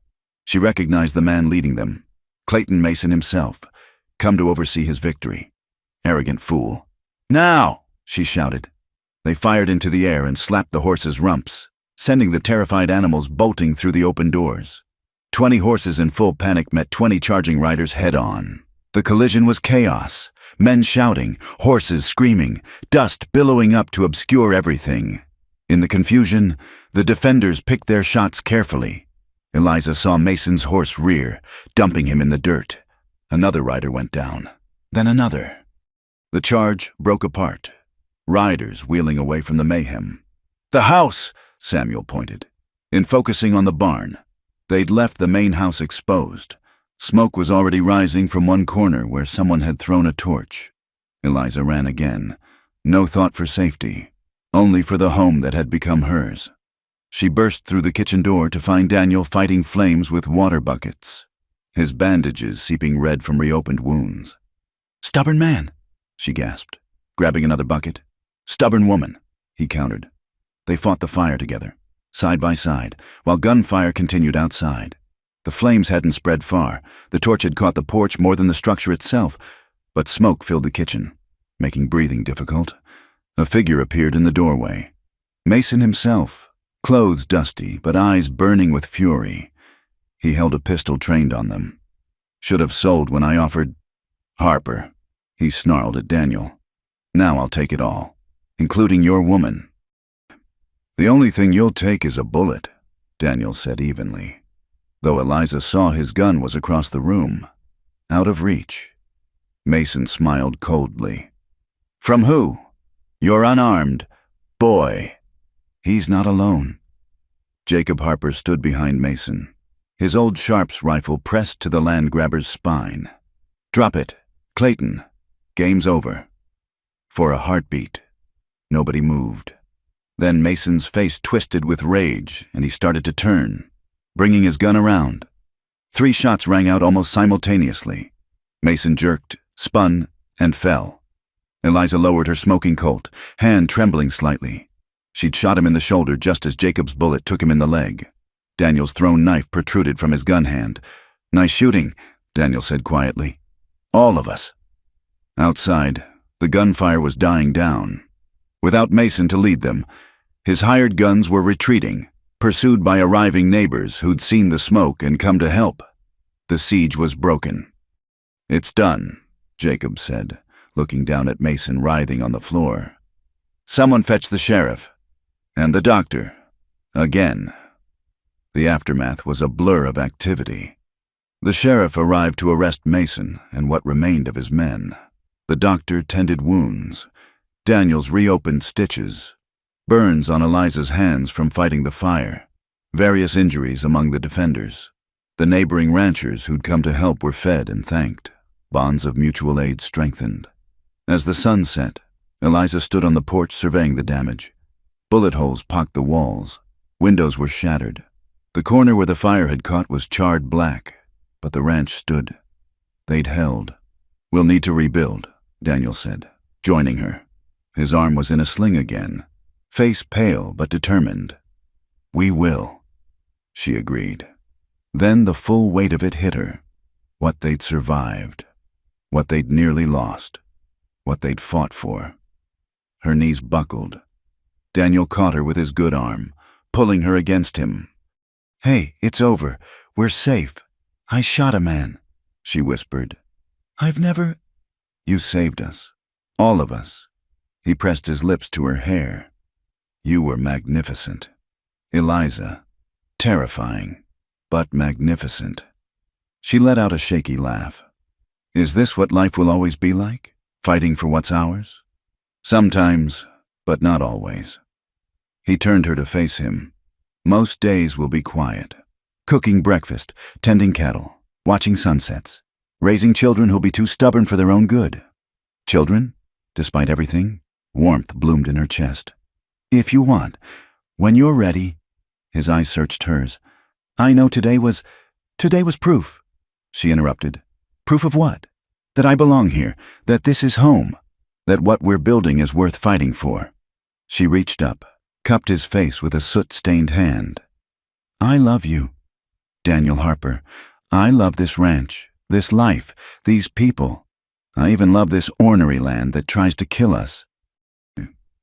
A: She recognized the man leading them, Clayton Mason himself, come to oversee his victory. Arrogant fool. "Now!" she shouted. They fired into the air and slapped the horses' rumps, sending the terrified animals bolting through the open doors. 20 horses in full panic met 20 charging riders head-on. The collision was chaos, men shouting, horses screaming, dust billowing up to obscure everything. In the confusion, the defenders picked their shots carefully. Eliza saw Mason's horse rear, dumping him in the dirt. Another rider went down, then another. The charge broke apart, riders wheeling away from the mayhem. "The house!" Samuel pointed. In focusing on the barn, they'd left the main house exposed. Smoke was already rising from one corner where someone had thrown a torch. Eliza ran again, no thought for safety, only for the home that had become hers. She burst through the kitchen door to find Daniel fighting flames with water buckets, his bandages seeping red from reopened wounds. "Stubborn man," she gasped, grabbing another bucket. "Stubborn woman," he countered. They fought the fire together, side by side, while gunfire continued outside. The flames hadn't spread far. The torch had caught the porch more than the structure itself, but smoke filled the kitchen, making breathing difficult. A figure appeared in the doorway. Mason himself, clothes dusty but eyes burning with fury. He held a pistol trained on them. "Should have sold when I offered—" "Harper," he snarled at Daniel. "Now I'll take it all, including your woman." "The only thing you'll take is a bullet," Daniel said evenly. though Eliza saw his gun was across the room, out of reach. Mason smiled coldly. From who? You're unarmed. Boy. He's not alone. Jacob Harper stood behind Mason, his old Sharps rifle pressed to the land grabber's spine. Drop it, Clayton. Game's over. For a heartbeat, nobody moved. Then Mason's face twisted with rage, and he started to turn, bringing his gun around. 3 shots rang out almost simultaneously. Mason jerked, spun, and fell. Eliza lowered her smoking Colt, hand trembling slightly. She'd shot him in the shoulder just as Jacob's bullet took him in the leg. Daniel's thrown knife protruded from his gun hand. Nice shooting, Daniel said quietly. All of us. Outside, the gunfire was dying down. Without Mason to lead them, his hired guns were retreating, pursued by arriving neighbors who'd seen the smoke and come to help. The siege was broken. It's done, Jacob said, looking down at Mason writhing on the floor. Someone fetch the sheriff. And the doctor. Again. The aftermath was a blur of activity. The sheriff arrived to arrest Mason and what remained of his men. The doctor tended wounds. Daniels reopened stitches. Burns on Eliza's hands from fighting the fire. Various injuries among the defenders. The neighboring ranchers who'd come to help were fed and thanked. Bonds of mutual aid strengthened. As the sun set, Eliza stood on the porch surveying the damage. Bullet holes pocked the walls. Windows were shattered. The corner where the fire had caught was charred black, but the ranch stood. They'd held. We'll need to rebuild, Daniel said, joining her. His arm was in a sling again, face pale but determined. We will, she agreed. Then the full weight of it hit her. What they'd survived. What they'd nearly lost. What they'd fought for. Her knees buckled. Daniel caught her with his good arm, pulling her against him. Hey, it's over. We're safe. I shot a man, she whispered. I've never... You saved us. All of us. He pressed his lips to her hair. You were magnificent. Eliza. Terrifying, but magnificent. She let out a shaky laugh. Is this what life will always be like? Fighting for what's ours? Sometimes, but not always. He turned her to face him. Most days will be quiet. Cooking breakfast, tending cattle, watching sunsets, raising children who'll be too stubborn for their own good. Children, despite everything, warmth bloomed in her chest. If you want, when you're ready. His eyes searched hers. I know today was proof, she interrupted. Proof of what? That I belong here, that this is home, that what we're building is worth fighting for. She reached up, cupped his face with a soot-stained hand. I love you, Daniel Harper. I love this ranch, this life, these people. I even love this ornery land that tries to kill us.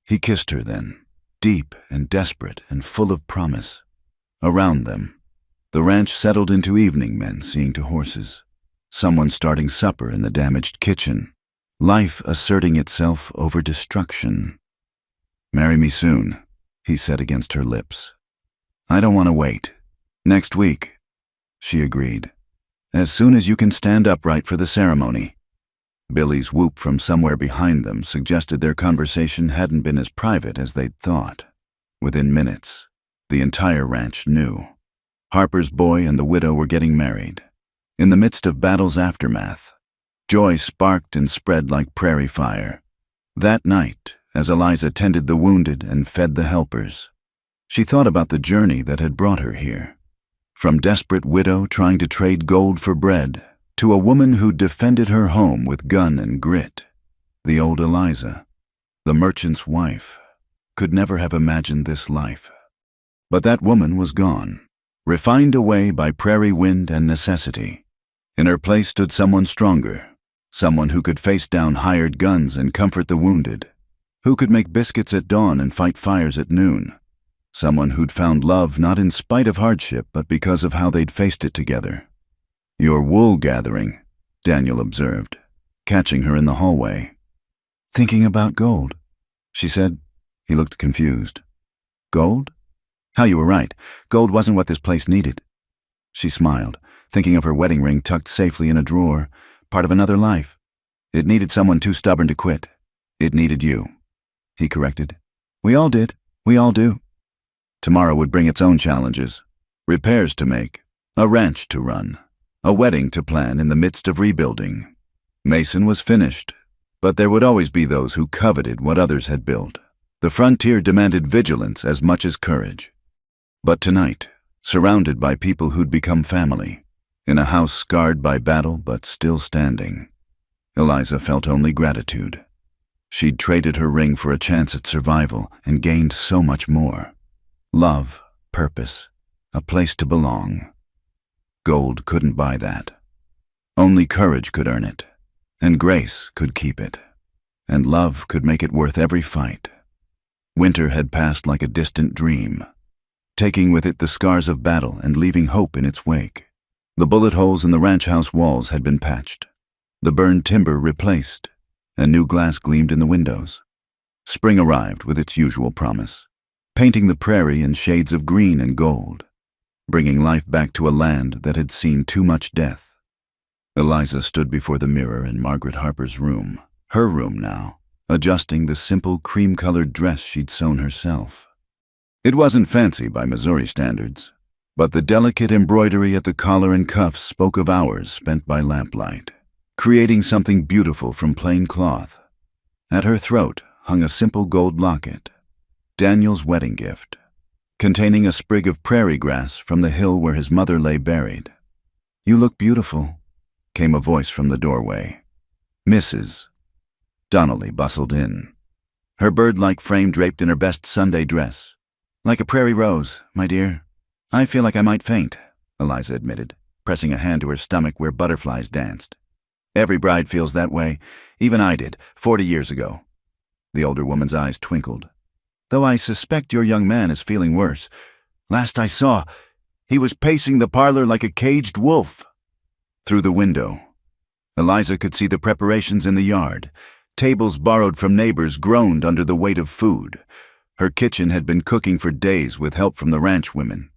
A: He kissed her then, deep and desperate and full of promise. Around them, the ranch settled into evening men seeing to horses. Someone starting supper in the damaged kitchen. Life asserting itself over destruction. Marry me soon, he said against her lips. I don't want to wait. Next week, she agreed. As soon as you can stand upright for the ceremony. Billy's whoop from somewhere behind them suggested their conversation hadn't been as private as they'd thought. Within minutes, the entire ranch knew. Harper's boy and the widow were getting married. In the midst of battle's aftermath, joy sparked and spread like prairie fire. That night, as Eliza tended the wounded and fed the helpers, she thought about the journey that had brought her here. From desperate widow trying to trade gold for bread, to a woman who defended her home with gun and grit. The old Eliza, the merchant's wife, could never have imagined this life. But that woman was gone, refined away by prairie wind and necessity. In her place stood someone stronger, someone who could face down hired guns and comfort the wounded, who could make biscuits at dawn and fight fires at noon, someone who'd found love not in spite of hardship but because of how they'd faced it together. You're wool gathering, Daniel observed, catching her in the hallway. Thinking about gold, she said. He looked confused. Gold? How you were right. Gold wasn't what this place needed. She smiled, thinking of her wedding ring tucked safely in a drawer, part of another life. It needed someone too stubborn to quit. It needed you. He corrected. We all did. We all do. Tomorrow would bring its own challenges. Repairs to make, a ranch to run, a wedding to plan in the midst of rebuilding. Mason was finished, but there would always be those who coveted what others had built. The frontier demanded vigilance as much as courage. But tonight, surrounded by people who'd become family, in a house scarred by battle but still standing, Eliza felt only gratitude. She'd traded her ring for a chance at survival and gained so much more. Love, purpose, a place to belong. Gold couldn't buy that. Only courage could earn it, and grace could keep it, and love could make it worth every fight. Winter had passed like a distant dream, taking with it the scars of battle and leaving hope in its wake. The bullet holes in the ranch house walls had been patched, the burned timber replaced, and new glass gleamed in the windows. Spring arrived with its usual promise, painting the prairie in shades of green and gold, bringing life back to a land that had seen too much death. Eliza stood before the mirror in Margaret Harper's room, her room now, adjusting the simple cream-colored dress she'd sewn herself. It wasn't fancy by Missouri standards, but the delicate embroidery at the collar and cuffs spoke of hours spent by lamplight, creating something beautiful from plain cloth. At her throat hung a simple gold locket, Daniel's wedding gift, containing a sprig of prairie grass from the hill where his mother lay buried. "You look beautiful," came a voice from the doorway. "Mrs." Donnelly bustled in, her bird-like frame draped in her best Sunday dress. "Like a prairie rose, my dear. I feel like I might faint," Eliza admitted, pressing a hand to her stomach where butterflies danced. "Every bride feels that way. Even I did, 40 years ago." The older woman's eyes twinkled. "Though I suspect your young man is feeling worse. Last I saw, he was pacing the parlor like a caged wolf." Through the window, Eliza could see the preparations in the yard. Tables borrowed from neighbors groaned under the weight of food. Her kitchen had been cooking for days with help from the ranch women.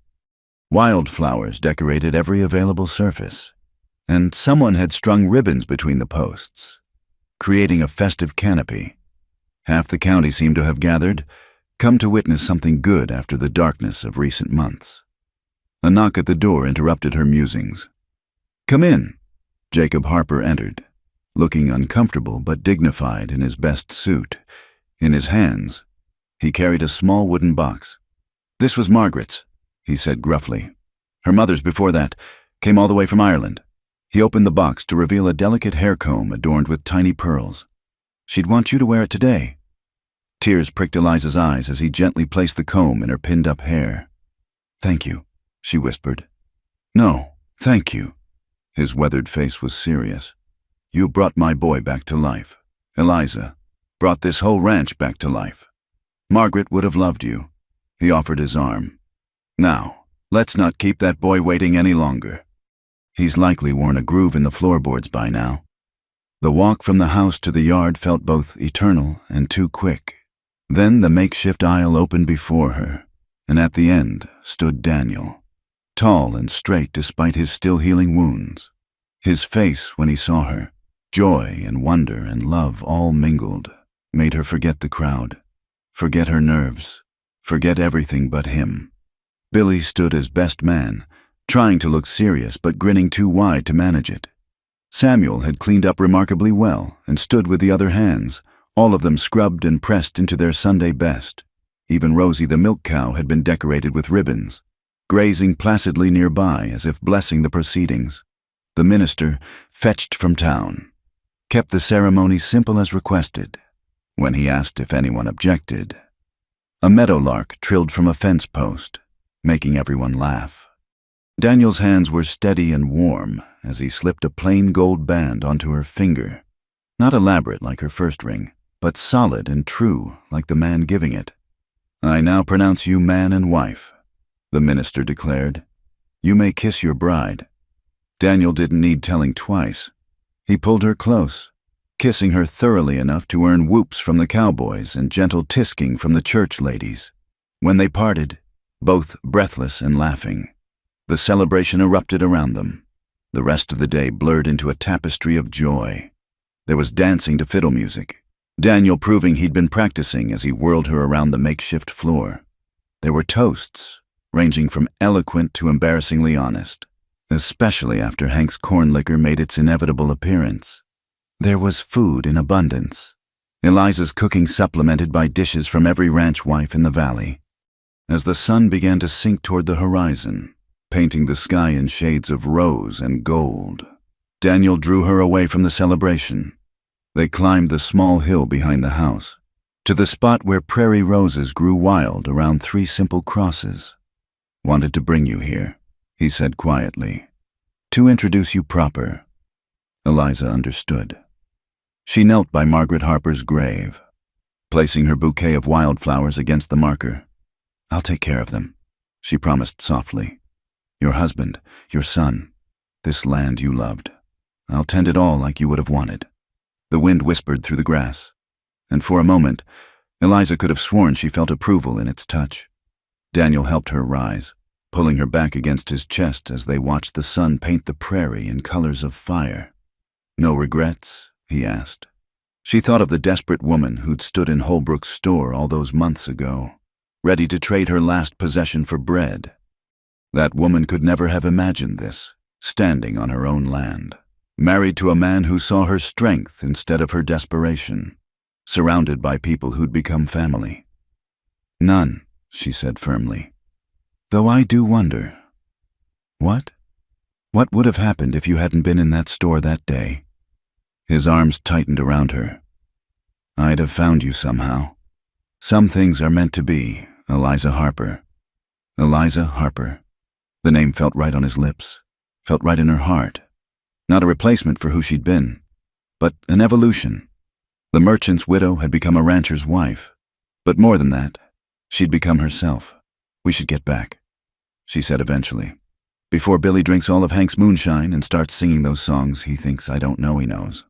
A: Wildflowers decorated every available surface, and someone had strung ribbons between the posts, creating a festive canopy. Half the county seemed to have gathered, come to witness something good after the darkness of recent months. A knock at the door interrupted her musings. "Come in." Jacob Harper entered, looking uncomfortable but dignified in his best suit. In his hands, he carried a small wooden box. "This was Margaret's," he said gruffly. "Her mother's before that, came all the way from Ireland." He opened the box to reveal a delicate hair comb adorned with tiny pearls. "She'd want you to wear it today." Tears pricked Eliza's eyes as he gently placed the comb in her pinned-up hair. "Thank you," she whispered. "No, thank you." His weathered face was serious. "You brought my boy back to life. Eliza, brought this whole ranch back to life. Margaret would have loved you." He offered his arm. "Now, let's not keep that boy waiting any longer. He's likely worn a groove in the floorboards by now." The walk from the house to the yard felt both eternal and too quick. Then the makeshift aisle opened before her, and at the end stood Daniel, tall and straight despite his still healing wounds. His face when he saw her, joy and wonder and love all mingled, made her forget the crowd, forget her nerves, forget everything but him. Billy stood as best man, trying to look serious but grinning too wide to manage it. Samuel had cleaned up remarkably well and stood with the other hands, all of them scrubbed and pressed into their Sunday best. Even Rosie the milk cow had been decorated with ribbons, grazing placidly nearby as if blessing the proceedings. The minister, fetched from town, kept the ceremony simple as requested. When he asked if anyone objected, a meadowlark trilled from a fence post, making everyone laugh. Daniel's hands were steady and warm as he slipped a plain gold band onto her finger, not elaborate like her first ring, but solid and true like the man giving it. "I now pronounce you man and wife," the minister declared. "You may kiss your bride." Daniel didn't need telling twice. He pulled her close, kissing her thoroughly enough to earn whoops from the cowboys and gentle tisking from the church ladies. When they parted, both breathless and laughing, The celebration erupted around them. The rest of the day blurred into a tapestry of joy. There was dancing to fiddle music, Daniel proving he'd been practicing as he whirled her around the makeshift floor. There were toasts, ranging from eloquent to embarrassingly honest, especially after Hank's corn liquor made its inevitable appearance. There was food in abundance, Eliza's cooking supplemented by dishes from every ranch wife in the valley. As the sun began to sink toward the horizon, painting the sky in shades of rose and gold, Daniel drew her away from the celebration. They climbed the small hill behind the house, to the spot where prairie roses grew wild around 3 simple crosses. "Wanted to bring you here," he said quietly, "to introduce you proper." Eliza understood. She knelt by Margaret Harper's grave, placing her bouquet of wildflowers against the marker. "I'll take care of them," she promised softly. "Your husband, your son, this land you loved. I'll tend it all like you would have wanted." The wind whispered through the grass, and for a moment, Eliza could have sworn she felt approval in its touch. Daniel helped her rise, pulling her back against his chest as they watched the sun paint the prairie in colors of fire. "No regrets?" he asked. She thought of the desperate woman who'd stood in Holbrook's store all those months ago, ready to trade her last possession for bread. That woman could never have imagined this, standing on her own land, married to a man who saw her strength instead of her desperation, surrounded by people who'd become family. "None," she said firmly. "Though I do wonder. What? What would have happened if you hadn't been in that store that day?" His arms tightened around her. "I'd have found you somehow. Some things are meant to be, Eliza Harper." Eliza Harper. The name felt right on his lips, felt right in her heart. Not a replacement for who she'd been, but an evolution. The merchant's widow had become a rancher's wife. But more than that, she'd become herself. "We should get back," she said eventually, "before Billy drinks all of Hank's moonshine and starts singing those songs he thinks I don't know he knows."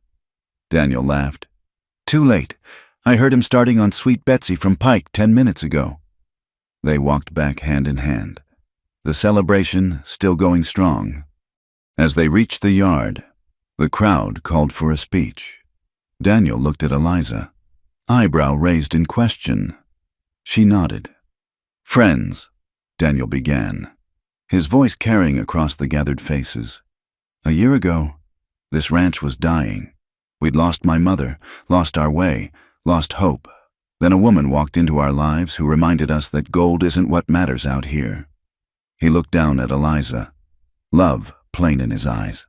A: Daniel laughed. "Too late. I heard him starting on Sweet Betsy from Pike 10 minutes ago." They walked back hand in hand, the celebration still going strong. As they reached the yard, the crowd called for a speech. Daniel looked at Eliza, eyebrow raised in question. She nodded. "Friends," Daniel began, his voice carrying across the gathered faces. "A year ago, this ranch was dying. We'd lost my mother, lost our way, lost hope. Then a woman walked into our lives who reminded us that gold isn't what matters out here." He looked down at Eliza, love plain in his eyes.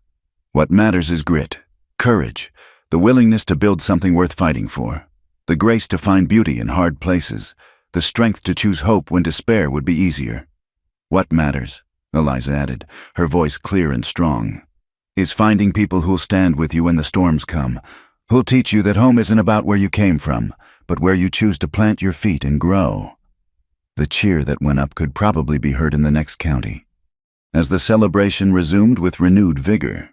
A: "What matters is grit, courage, the willingness to build something worth fighting for, the grace to find beauty in hard places, the strength to choose hope when despair would be easier. What matters," Eliza added, her voice clear and strong, "is finding people who'll stand with you when the storms come, who'll teach you that home isn't about where you came from, but where you choose to plant your feet and grow." The cheer that went up could probably be heard in the next county. As the celebration resumed with renewed vigor,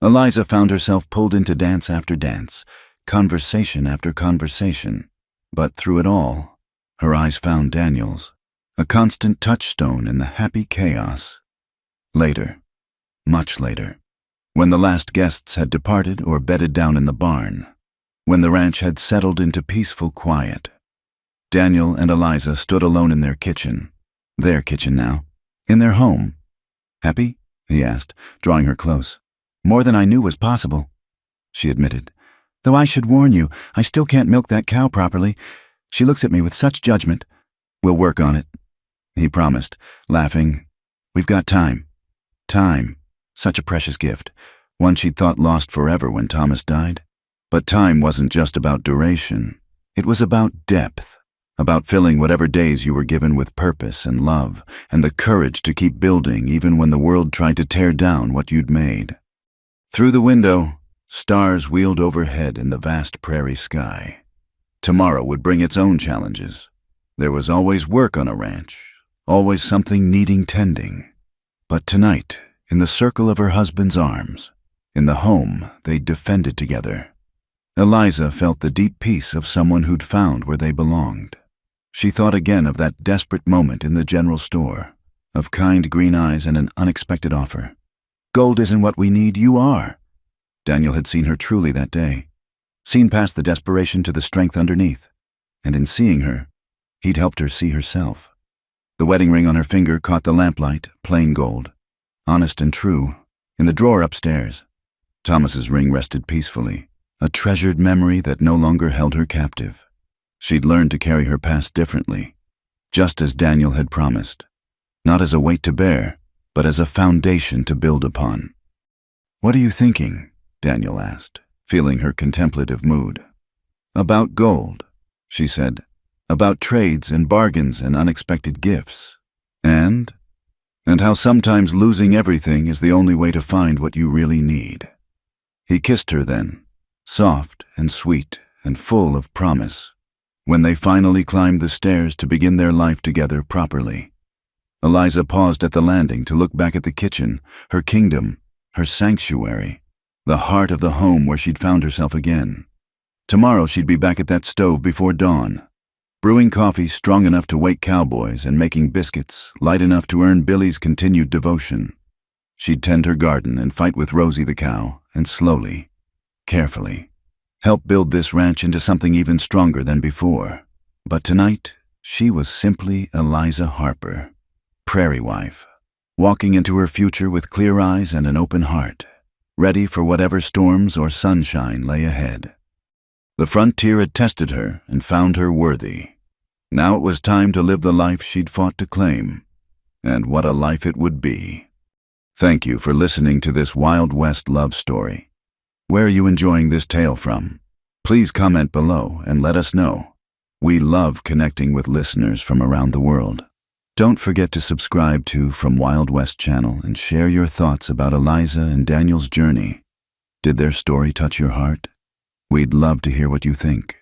A: Eliza found herself pulled into dance after dance, conversation after conversation. But through it all, her eyes found Daniel's, a constant touchstone in the happy chaos. Later, much later, when the last guests had departed or bedded down in the barn, when the ranch had settled into peaceful quiet, Daniel and Eliza stood alone in their kitchen now, in their home. "Happy?" he asked, drawing her close. "More than I knew was possible," she admitted. "Though I should warn you, I still can't milk that cow properly. She looks at me with such judgment." "We'll work on it," he promised, laughing. "We've got time. Time, such a precious gift, one she'd thought lost forever when Thomas died. But time wasn't just about duration. It was about depth, about filling whatever days you were given with purpose and love, and the courage to keep building even when the world tried to tear down what you'd made. Through the window, stars wheeled overhead in the vast prairie sky. Tomorrow would bring its own challenges. There was always work on a ranch, always something needing tending. But tonight, in the circle of her husband's arms, in the home they'd defended together, Eliza felt the deep peace of someone who'd found where they belonged. She thought again of that desperate moment in the general store, of kind green eyes and an unexpected offer. Gold isn't what we need, you are. Daniel had seen her truly that day, seen past the desperation to the strength underneath, and in seeing her, he'd helped her see herself. The wedding ring on her finger caught the lamplight, plain gold, honest and true, in the drawer upstairs. Thomas's ring rested peacefully, a treasured memory that no longer held her captive. She'd learned to carry her past differently, just as Daniel had promised, not as a weight to bear, but as a foundation to build upon. "What are you thinking?" Daniel asked, feeling her contemplative mood. "About gold," she said. "About trades and bargains and unexpected gifts. And how sometimes losing everything is the only way to find what you really need." He kissed her then, soft and sweet and full of promise, when they finally climbed the stairs to begin their life together properly. Eliza paused at the landing to look back at the kitchen, her kingdom, her sanctuary, the heart of the home where she'd found herself again. Tomorrow she'd be back at that stove before dawn, brewing coffee strong enough to wake cowboys and making biscuits light enough to earn Billy's continued devotion. She'd tend her garden and fight with Rosie the cow, and slowly, carefully, help build this ranch into something even stronger than before. But tonight, she was simply Eliza Harper, prairie wife, walking into her future with clear eyes and an open heart, ready for whatever storms or sunshine lay ahead. The frontier had tested her and found her worthy. Now it was time to live the life she'd fought to claim. And what a life it would be. Thank you for listening to this Wild West love story. Where are you enjoying this tale from? Please comment below and let us know. We love connecting with listeners from around the world. Don't forget to subscribe to From Wild West channel and share your thoughts about Eliza and Daniel's journey. Did their story touch your heart? We'd love to hear what you think.